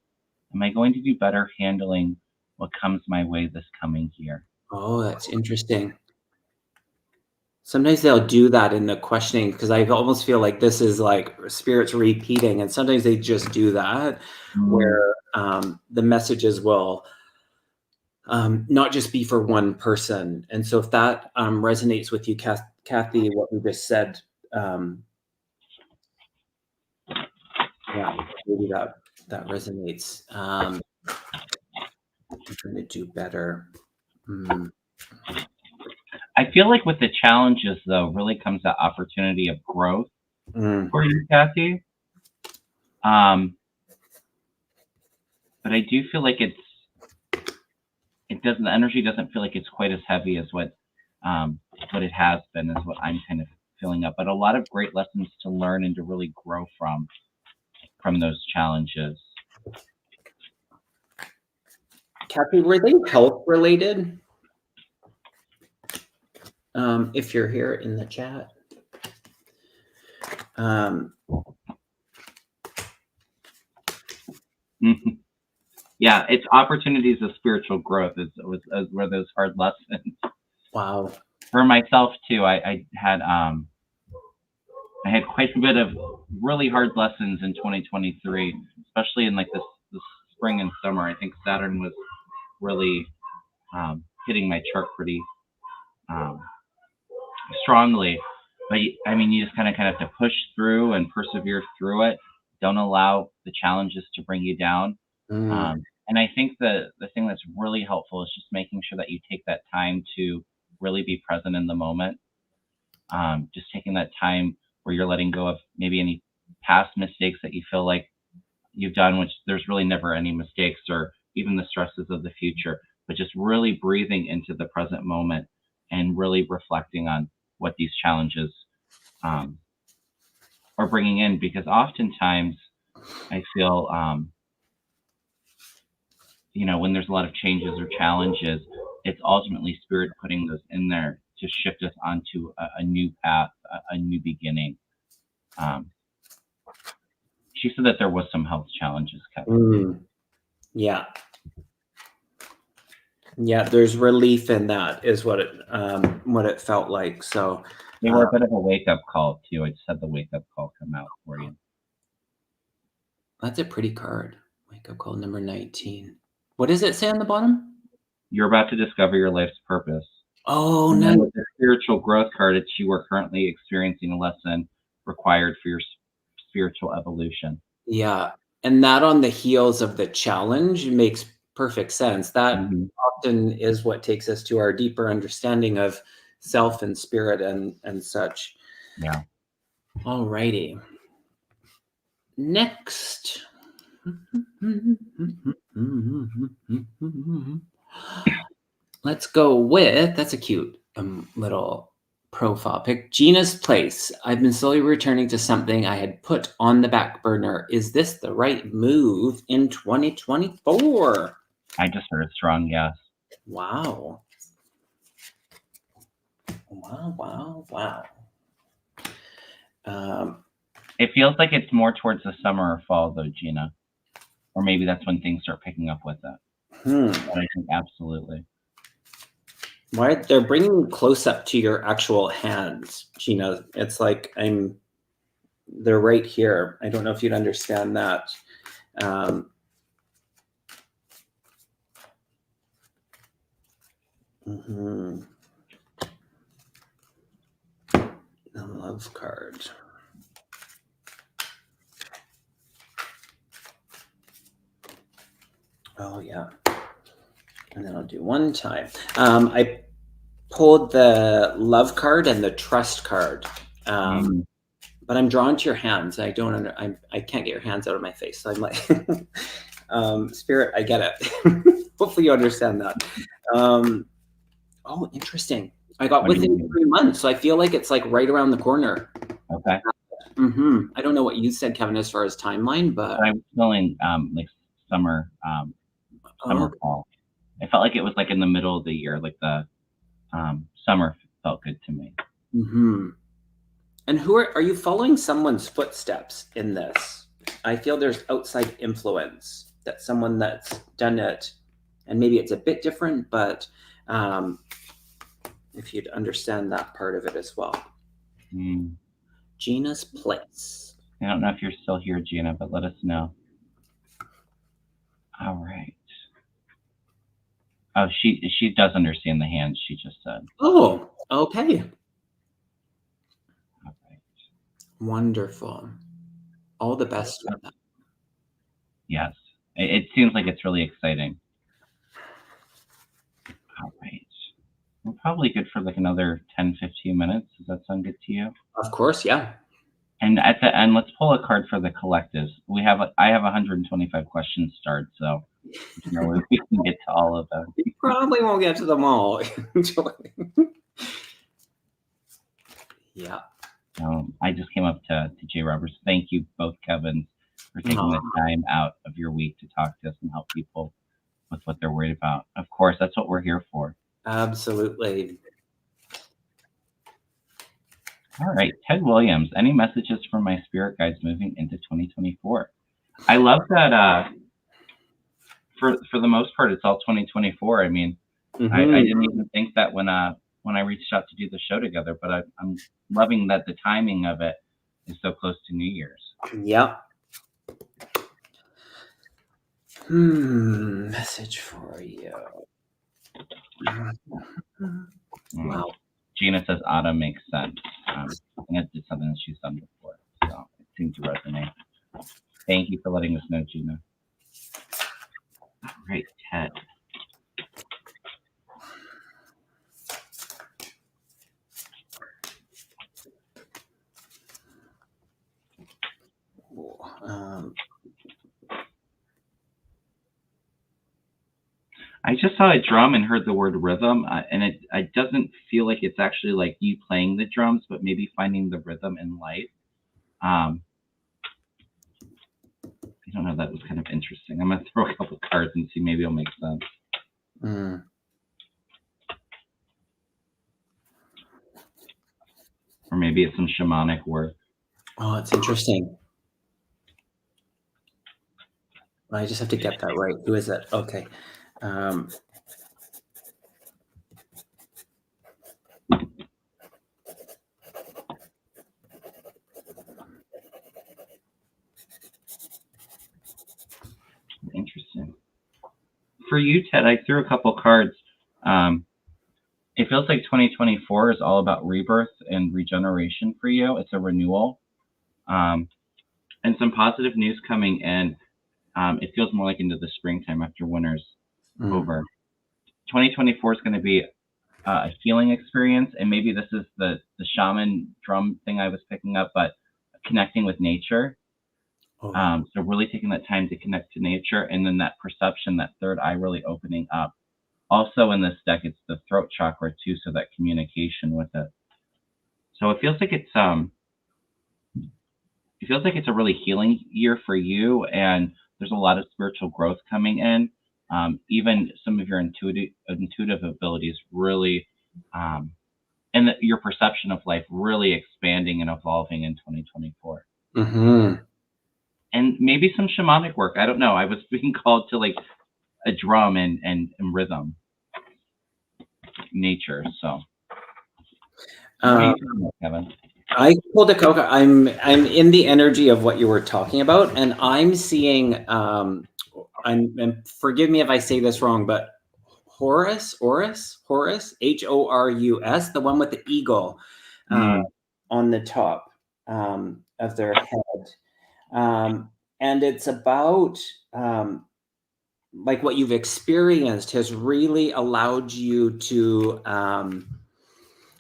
Am I going to do better handling what comes my way this coming year?
Oh, that's interesting. Sometimes they'll do that in the questioning, because I almost feel like this is like spirits repeating, and sometimes they just do that
Mm.
where the messages will not just be for one person. And so if that resonates with you, Kathy, what we just said, yeah, maybe that resonates. I'm trying to do better. Mm,
I feel like with the challenges, though, really comes that opportunity of growth
mm,
for you, Kathy. Um, but I do feel like the energy doesn't feel like it's quite as heavy as what it has been, is what I'm kind of filling up. But a lot of great lessons to learn and to really grow from those challenges.
Kathy, were they health related? If you're here in the chat. Um,
Yeah, it's opportunities of spiritual growth is where those hard lessons.
wow.
For myself too, I had quite a bit of really hard lessons in 2023, especially in like this spring and summer. I think Saturn was really hitting my chart pretty um, strongly. But I mean, you just kind of have to push through and persevere through it. Don't allow the challenges to bring you down.
Mm,
And I think the thing that's really helpful is just making sure that you take that time to really be present in the moment. Just taking that time where you're letting go of maybe any past mistakes that you feel like you've done, which there's really never any mistakes, or even the stresses of the future, but just really breathing into the present moment and really reflecting on what these challenges um, are bringing in. Because oftentimes I feel when there's a lot of changes or challenges, it's ultimately spirit putting those in there to shift us onto a new path, a new beginning. She said that there was some health challenges, Kevin.
Yeah. Yeah, there's relief in that is what it felt like. So
They were a bit of a wake-up call, too. I just had the wake-up call come out for you.
That's a pretty card. Wake-up call number 19. What does it say on the bottom?
You're about to discover your life's purpose.
Oh,
and
nice.
then with the spiritual growth card, it's you are currently experiencing a lesson required for your spiritual evolution.
Yeah. And that on the heels of the challenge makes perfect sense. That often is what takes us to our deeper understanding of self and spirit and such.
Yeah.
All righty. Next. Let's go with, that's a cute little profile pic. Gina's Place. I've been slowly returning to something I had put on the back burner. Is this the right move in 2024?
I just heard a strong yes.
Wow. Wow.
It feels like it's more towards the summer or fall, though, Gina. Or maybe that's when things start picking up with it. But I think absolutely.
Why they're bringing you close up to your actual hands, Gina. It's like they're right here. I don't know if you'd understand that. The love card. Oh yeah. And then I'll do one time. I pulled the love card and the trust card. But I'm drawn to your hands. I can't get your hands out of my face. So I'm like, Spirit, I get it. Hopefully you understand that. Oh, interesting. I got within 3 months, so I feel like it's like right around the corner.
Okay.
I don't know what you said, Kevin, as far as timeline, but
I'm feeling like summer, fall. I felt like it was like in the middle of the year, like the summer felt good to me.
And are you following someone's footsteps in this? I feel there's outside influence, that someone that's done it, and maybe it's a bit different, but if you'd understand that part of it as well. Gina's Place.
I don't know if you're still here, Gina, but let us know. All right. Oh, she does understand the hands, she just said.
Oh, okay.
All right.
Wonderful. All the best with that.
Yes. It seems like it's really exciting. All right. We're probably good for like another 10, 15 minutes. Does that sound good to you?
Of course, yeah.
And at the end, let's pull a card for the collectives. I have 125 questions starred, so we can get to all of them.
You probably won't get to them all. Yeah.
I just came up to Jay Roberts. Thank you both, Kevin, for taking the time out of your week to talk to us and help people with what they're worried about. Of course, that's what we're here for.
Absolutely.
All right, Ted Williams, any messages from my spirit guides moving into 2024? I love that for the most part, it's all 2024. I mean, I didn't even think that when I reached out to do the show together, but I'm loving that the timing of it is so close to New Year's.
Yeah. Message for you. Wow.
Gina says autumn makes sense. I think it's something that she's done before, so it seemed to resonate. Thank you for letting us know, Gina. All right, Ted. I just saw a drum and heard the word rhythm, and it doesn't feel like it's actually like you playing the drums, but maybe finding the rhythm in life. I don't know. That was kind of interesting. I'm gonna throw a couple cards and see maybe it'll make sense.
Mm.
Or maybe it's some shamanic work.
Oh, it's interesting. I just have to get that right. Who is it? Okay.
Interesting. For you, Ted, I threw a couple cards. It feels like 2024 is all about rebirth and regeneration for you. It's a renewal, and some positive news coming in. It feels more like into the springtime after winter's over. 2024 is going to be a healing experience, and maybe this is the shaman drum thing I was picking up, but connecting with nature. So really taking that time to connect to nature, and then that perception, that third eye really opening up. Also in this deck, it's the throat chakra too, so that communication with it. So it feels like it's a really healing year for you, and there's a lot of spiritual growth coming in. Even some of your intuitive abilities really, and your perception of life really expanding and evolving in 2024.
Mm-hmm.
And maybe some shamanic work. I don't know. I was being called to like a drum and rhythm, nature. So, what are you talking about, Kevin?
I pulled a coca. I'm in the energy of what you were talking about, and I'm seeing. And forgive me if I say this wrong, but Horus, Horus, the one with the eagle on the top of their head, and it's about like what you've experienced has really allowed you to.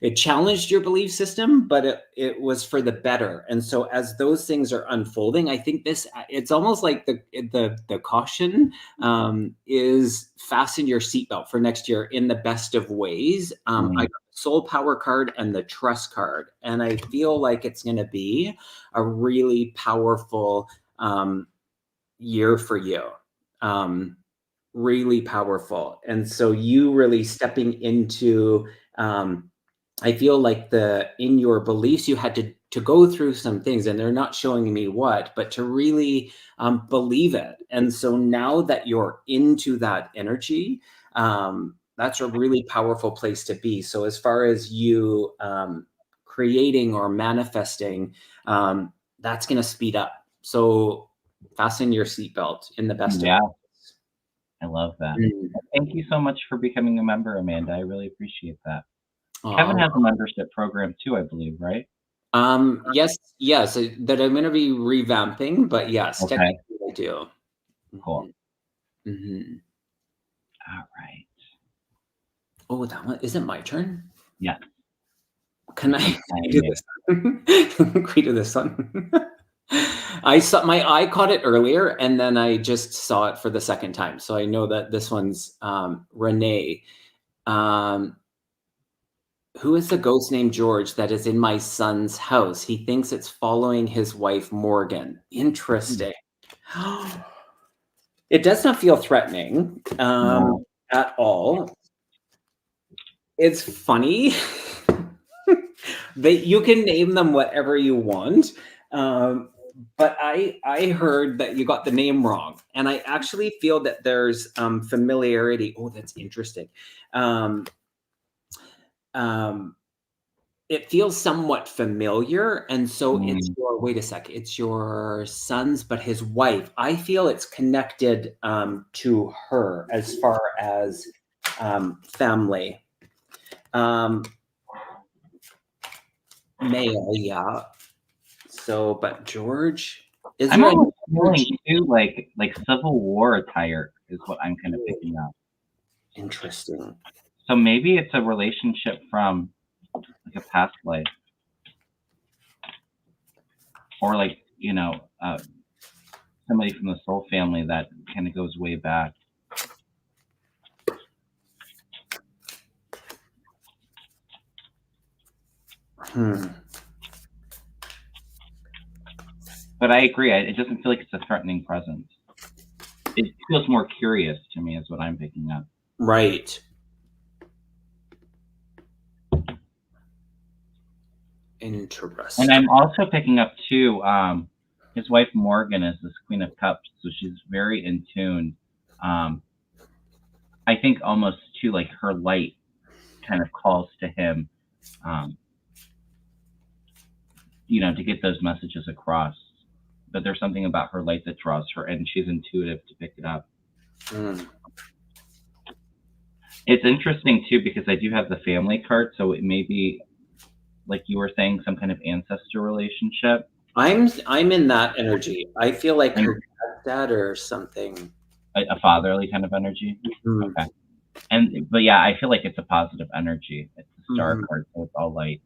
It challenged your belief system, but it was for the better. And so as those things are unfolding, I think it's almost like the caution is fasten your seatbelt for next year in the best of ways. I got the soul power card and the trust card, and I feel like it's going to be a really powerful year for you. Really powerful. And so you really stepping into I feel like in your beliefs, you had to go through some things, and they're not showing me what, but to really believe it. And so now that you're into that energy, that's a really powerful place to be. So as far as you creating or manifesting, that's going to speed up. So fasten your seatbelt in the best of ways.
I love that. Thank you so much for becoming a member, Amanda. I really appreciate that. Kevin has a membership program too, I believe, right?
Yes, that I'm going to be revamping, but yes, technically I do.
Cool.
Mm-hmm.
All right.
Oh, that one, is it my turn?
Yeah.
Can I do this? Agree to this one. I saw my eye caught it earlier, and then I just saw it for the second time. So I know that this one's Renee. Who is the ghost named George that is in my son's house? He thinks it's following his wife, Morgan. Interesting. It does not feel threatening at all. It's funny. You can name them whatever you want. But I heard that you got the name wrong. And I actually feel that there's familiarity. Oh, that's interesting. It feels somewhat familiar. And so it's wait a sec, it's your son's, but his wife. I feel it's connected to her as far as family. Male, yeah. So, but George, is
I'm
there a
feeling too like Civil War attire is what I'm kind of picking up.
Interesting.
So maybe it's a relationship from like a past life, or like somebody from the soul family that kind of goes way back. But I agree. It doesn't feel like it's a threatening presence. It feels more curious to me, is what I'm picking up.
Right.
And
Interesting.
I'm also picking up too. His wife Morgan is this Queen of Cups, so she's very in tune. Um, I think almost too like her light kind of calls to him, um, to get those messages across. But there's something about her light that draws her, and she's intuitive to pick it up.
Mm.
It's interesting too because I do have the family card, so it may be like you were saying, some kind of ancestor relationship.
I'm in that energy. I feel like
And
her dad or something.
a fatherly kind of energy.
Mm.
Okay. But yeah, I feel like it's a positive energy. It's a star
Mhm.
card, so it's all light.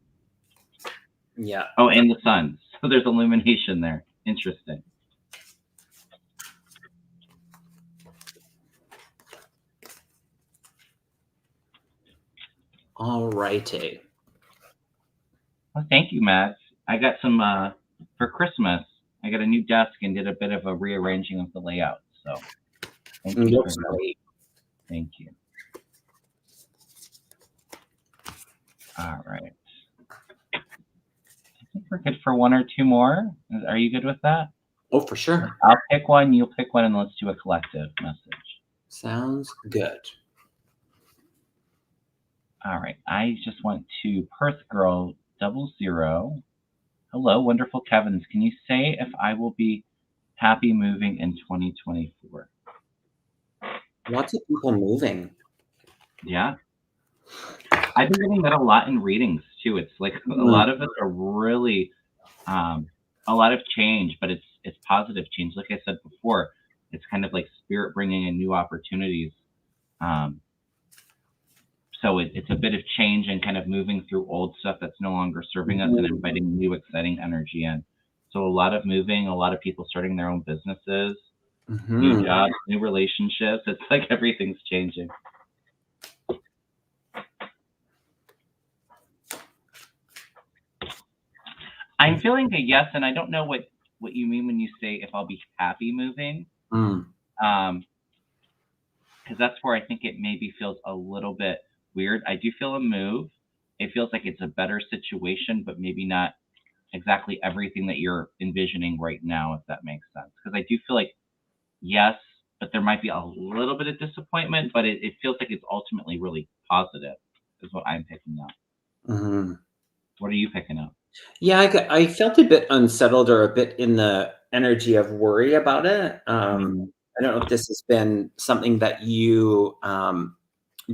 Yeah.
Oh, and the sun. So there's illumination there. Interesting.
All righty.
Well, thank you, Matt. I got some for Christmas. I got a new desk and did a bit of a rearranging of the layout. So thank
It
you for
looks
that.
great.
Thank you. All right. I think we're good for one or two more. Are you good with that?
Oh, for sure.
I'll pick one, you'll pick one, and let's do a collective message.
Sounds good.
All right. I just went to Perth Girl 00. Hello, wonderful Kevins. Can you say if I will be happy moving in 2024?
Lots of people moving.
Yeah. I've been getting that a lot in readings too. It's like a
Mm.
lot of us are really a lot of change, but it's positive change. Like I said before, it's kind of like spirit bringing in new opportunities. Um, so it's a bit of change and kind of moving through old stuff that's no longer serving us and
Mhm.
inviting new exciting energy in. So a lot of moving, a lot of people starting their own businesses, new
Mhm.
jobs, new relationships. It's like everything's changing. I'm feeling a yes, and I don't know what you mean when you say if I'll be happy moving.
Mm.
Um, because that's where I think it maybe feels a little bit weird. I do feel a move. It feels like it's a better situation, but maybe not exactly everything that you're envisioning right now, if that makes sense. Because I do feel like yes, but there might be a little bit of disappointment, but it feels like it's ultimately really positive, is what I'm picking up.
Mhm.
What are you picking up?
Yeah, I felt a bit unsettled or a bit in the energy of worry about it.
Mm,
I don't know if this has been something that you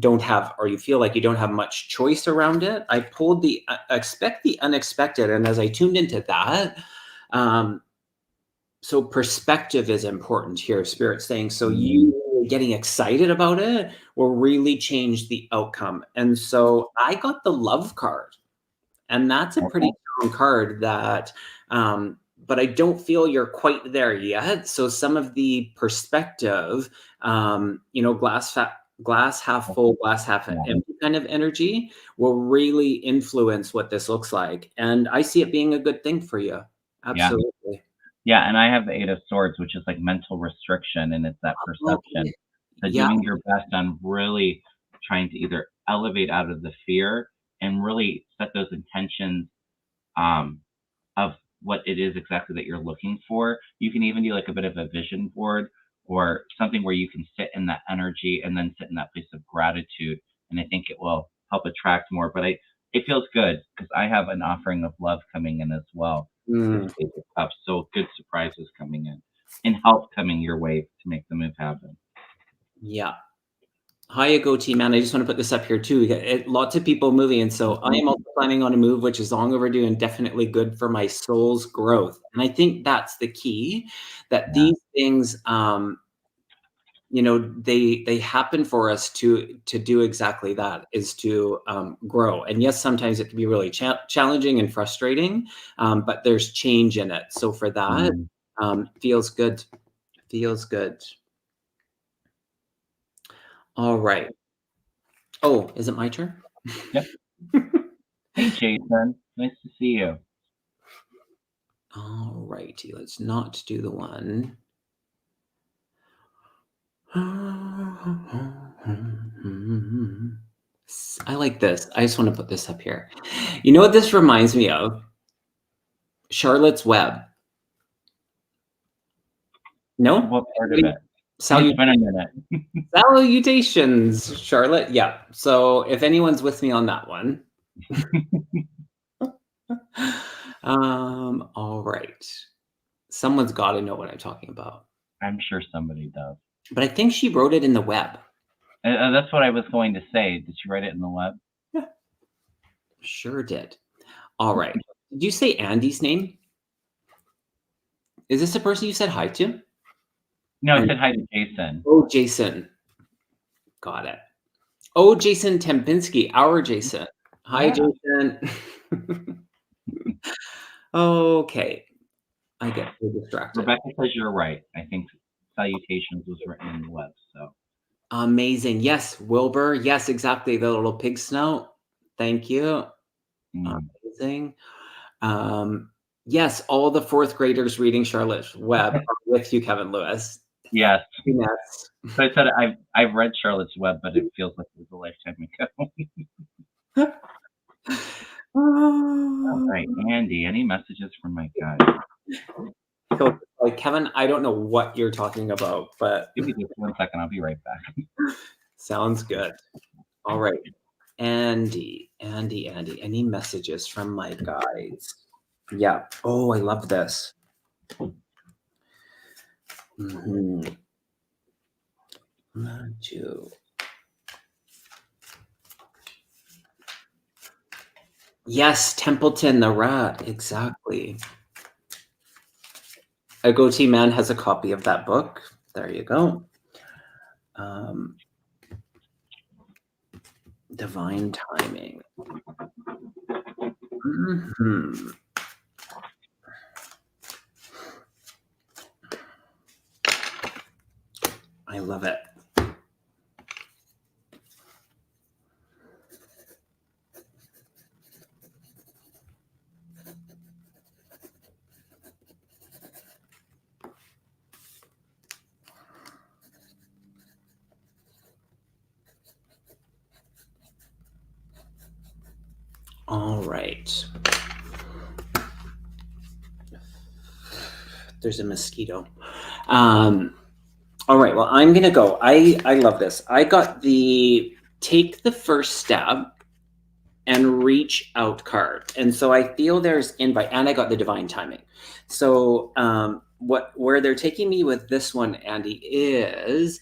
don't have, or you feel like you don't have much choice around it. I pulled the expect the unexpected, and as I tuned into that, um, so perspective is important here. Spirit saying, so
mm,
you getting excited about it will really change the outcome. And so I got the love card. And that's a
okay.
pretty strong card that, but I don't feel you're quite there yet. So some of the perspective, glass half full, glass half
Yeah.
empty kind of energy will really influence what this looks like. And I see it being a good thing for you.
Yeah.
Absolutely.
Yeah. And I have the Eight of Swords, which is like mental restriction, and it's that
Okay.
perception. So
Yeah.
doing your best on really trying to either elevate out of the fear and really set those intentions um, of what it is exactly that you're looking for. You can even do like a bit of a vision board or something where you can sit in that energy and then sit in that place of gratitude. And I think it will help attract more. But it feels good because I have an offering of love coming in as well with
Mm,
the Page of Cups. So good surprises coming in and help coming your way to make the move happen.
yeah. Hiya, goatee man. I just want to put this up here too. We got lots of people moving, and so I am
Mhm.
also planning on a move, which is long overdue and definitely good for my soul's growth. And I think that's the key. That
Yeah.
these things, they happen for us to do exactly that, is to grow. And yes, sometimes it can be really challenging and frustrating, but there's change in it. So for that,
Mm.
feels good. Feels good. All right. Oh, is it my turn?
Yep. Hey, Jason. Nice to see you.
All righty, let's not do the one. I like this. I just want to put this up here. You know what this reminds me of? Charlotte's Web. No?
What part of it?
Salut-
It's been a minute.
Salutations, Charlotte. Yeah. So if anyone's with me on that one. All right. Someone's got to know what I'm talking about.
I'm sure somebody does.
But I think she wrote it in the web.
That's what I was going to say. Did she write it in the web?
Yeah. Sure did. All right. Did you say Andy's name? Is this the person you said hi to?
No, I said hi to Jason.
Oh, Jason. Got it. Oh, Jason Tempinski, our Jason. Hi,
Yeah.
Jason. Okay. I get so distracted.
Rebecca says you're right. I think Salutations was written in the web. So
amazing. Yes, Wilbur. Yes, exactly. The little pig snout. Thank you. Amazing. Yes, all the fourth graders reading Charlotte's Web are with you, Kevin Lewis.
Yes.
Yes.
So I said I've read Charlotte's Web, but it feels like it was a lifetime ago. All right, Andy. Any messages from my guys?
So, like, Kevin, I don't know what you're talking about, but
give me just 1 second. I'll be right back.
Sounds good. All right, Andy. Any messages from my guides? Yeah. Oh, I love this. Yes, Templeton the rat. Exactly. A Goatee Man has a copy of that book. There you go. Divine timing. I love it. All right. There's a mosquito. All right. Well, I'm going to go. I love this. I got the take the first step and reach out card. And so I feel there's invite, and I got the divine timing. So where they're taking me with this one, Andy, is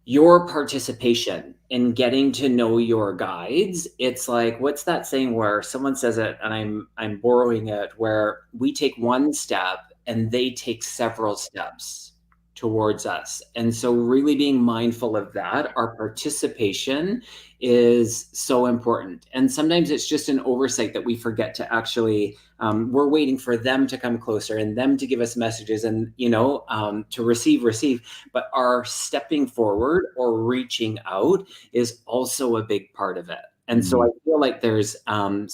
your participation in getting to know your guides. It's like, what's that saying where someone says it, and I'm borrowing it, where we take one step and they take several steps towards us. And so really being mindful of that, our participation is so important. And sometimes it's just an oversight that we forget to actually, we're waiting for them to come closer and them to give us messages and, to receive, but our stepping forward or reaching out is also a big part of it. And so I feel like there's a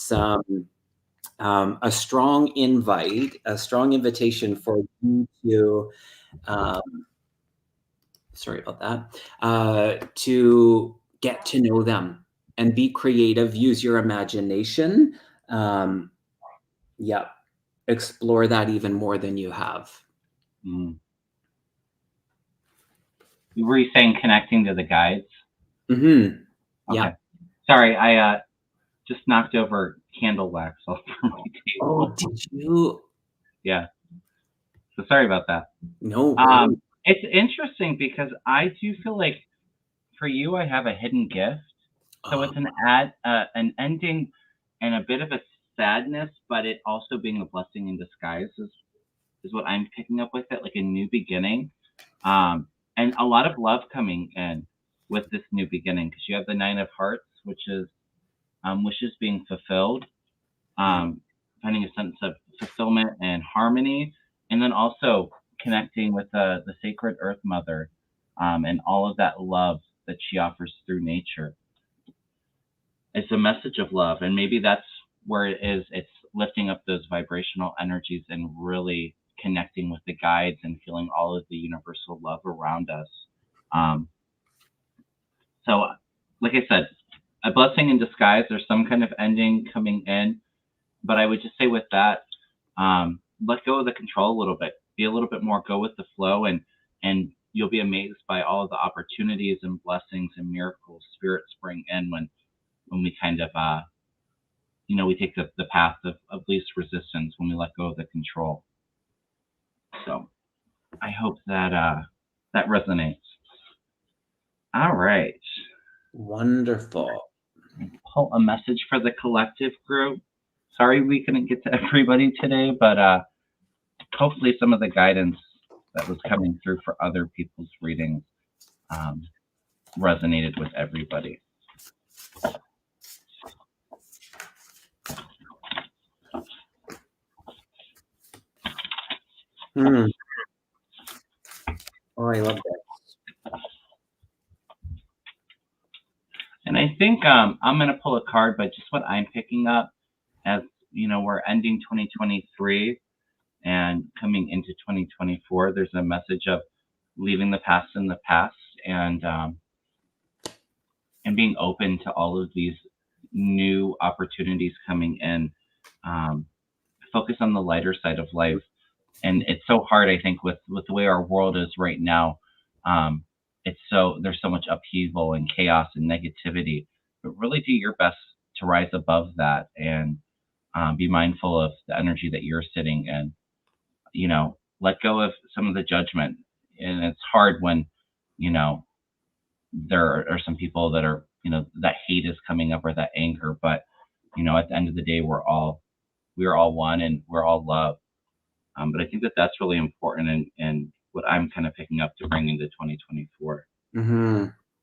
strong invite, a strong invitation for you to, sorry about that, to get to know them and be creative, use your imagination. Yeah, explore that even more than you have.
Were you saying connecting to the guides?
Mm-hmm.
Okay.
Yeah.
Sorry, I just knocked over candle wax off my table.
Oh, did you?
Yeah. So sorry about that.
No.
It's interesting because I do feel like for you, I have a hidden gift. So it's an ending and a bit of a sadness, but it also being a blessing in disguise is what I'm picking up with it, like a new beginning. And a lot of love coming in with this new beginning because you have the Nine of Hearts, which is wishes being fulfilled, finding a sense of fulfillment and harmony, and then also connecting with the sacred Earth Mother and all of that love that she offers through nature. It's a message of love, and maybe that's where it is. It's lifting up those vibrational energies and really connecting with the guides and feeling all of the universal love around us. Um, so, like I said, a blessing in disguise. There's some kind of ending coming in, but I would just say with that, let go of the control a little bit. Be a little bit more go with the flow, and you'll be amazed by all of the opportunities and blessings and miracles spirits bring in when we kind of we take the path of least resistance when we let go of the control. So I hope that that resonates. All right.
Wonderful.
Pull a message for the collective group. Sorry we couldn't get to everybody today, but hopefully some of the guidance that was coming through for other people's readings resonated with everybody.
Oh, I love that.
And I think I'm going to pull a card, but just what I'm picking up as, we're ending 2023 and coming into 2024, there's a message of leaving the past in the past and being open to all of these new opportunities coming in. Focus on the lighter side of life. And it's so hard, I think, with the way our world is right now. There's so much upheaval and chaos and negativity, but really do your best to rise above that and be mindful of the energy that you're sitting in. Let go of some of the judgment. And it's hard when, there are some people that are, that hate is coming up or that anger, but, at the end of the day, we're all one and we're all love. But I think that that's really important and what I'm kind of picking up to bring into 2024.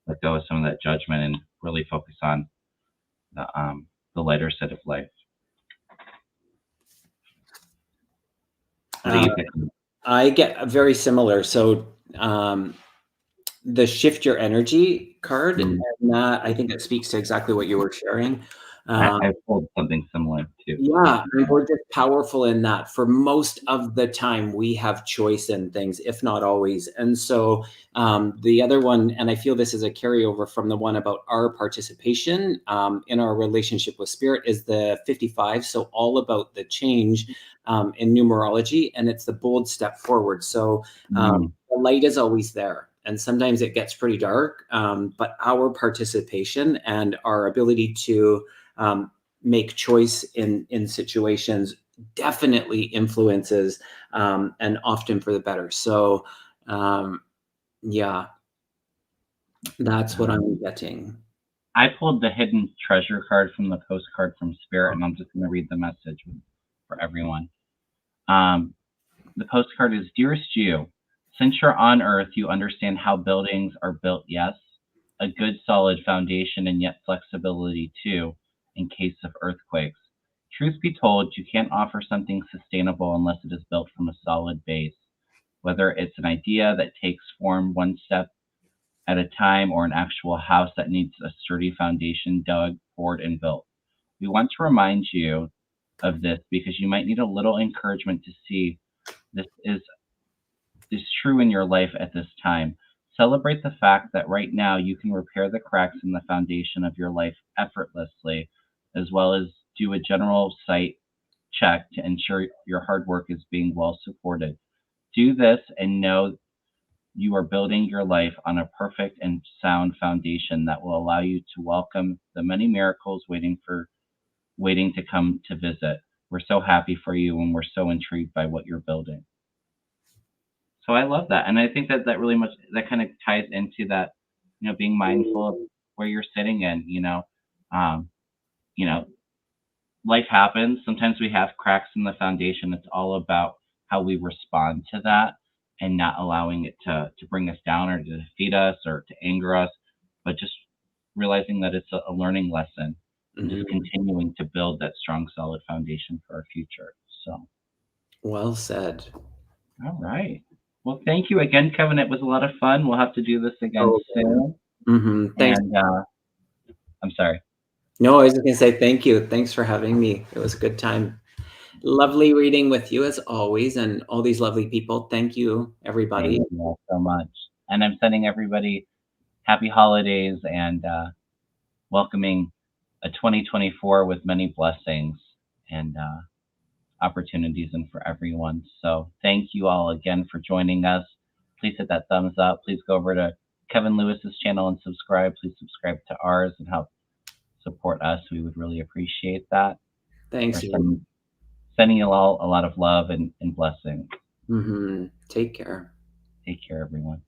Let go of some of that judgment and really focus on the lighter side of life.
I get very similar. So the shift your energy card, and that, I think it speaks to exactly what you were sharing.
I pulled something similar too.
Yeah, we're just powerful in that. For most of the time, we have choice in things, if not always. And so the other one, and I feel this is a carryover from the one about our participation in our relationship with spirit, is the 55. So all about the change in numerology, and it's the bold step forward. So the light is always there. And sometimes it gets pretty dark, but our participation and our ability to make choice in situations definitely influences, and often for the better. So, yeah, that's what I'm getting.
I pulled the hidden treasure card from the postcard from Spirit, and I'm just going to read the message for everyone. The postcard is, Dearest you, since you're on Earth, you understand how buildings are built, yes? A good solid foundation and yet flexibility too, in case of earthquakes. Truth be told, you can't offer something sustainable unless it is built from a solid base, whether it's an idea that takes form one step at a time or an actual house that needs a sturdy foundation dug, poured, and built. We want to remind you of this because you might need a little encouragement to see this is true in your life at this time. Celebrate the fact that right now you can repair the cracks in the foundation of your life effortlessly, as well as do a general site check to ensure your hard work is being well supported. Do this and know you are building your life on a perfect and sound foundation that will allow you to welcome the many miracles waiting to come to visit. We're so happy for you and we're so intrigued by what you're building. So I love that. And I think that really much, that kind of ties into that, being mindful of where you're sitting in, um, life happens. Sometimes we have cracks in the foundation. It's all about how we respond to that and not allowing it to bring us down or to defeat us or to anger us, but just realizing that it's a learning lesson and just continuing to build that strong, solid foundation for our future. So
well said.
All right. Well, thank you again, Kevin. It was a lot of fun. We'll have to do this again soon.
Thanks.
And I'm sorry.
No, I was just going to say thank you. Thanks for having me. It was a good time. Lovely reading with you as always, and all these lovely people. Thank you,
Thank
everybody.
you all so much. And I'm sending everybody happy holidays and welcoming a 2024 with many blessings and opportunities and for everyone. So thank you all again for joining us. Please hit that thumbs up. Please go over to Kevin Lewis's channel and subscribe. Please subscribe to ours and help support us. We would really appreciate that. We're
Thanks, you.
sending you all a lot of love and blessings.
Take care.
Take care, everyone.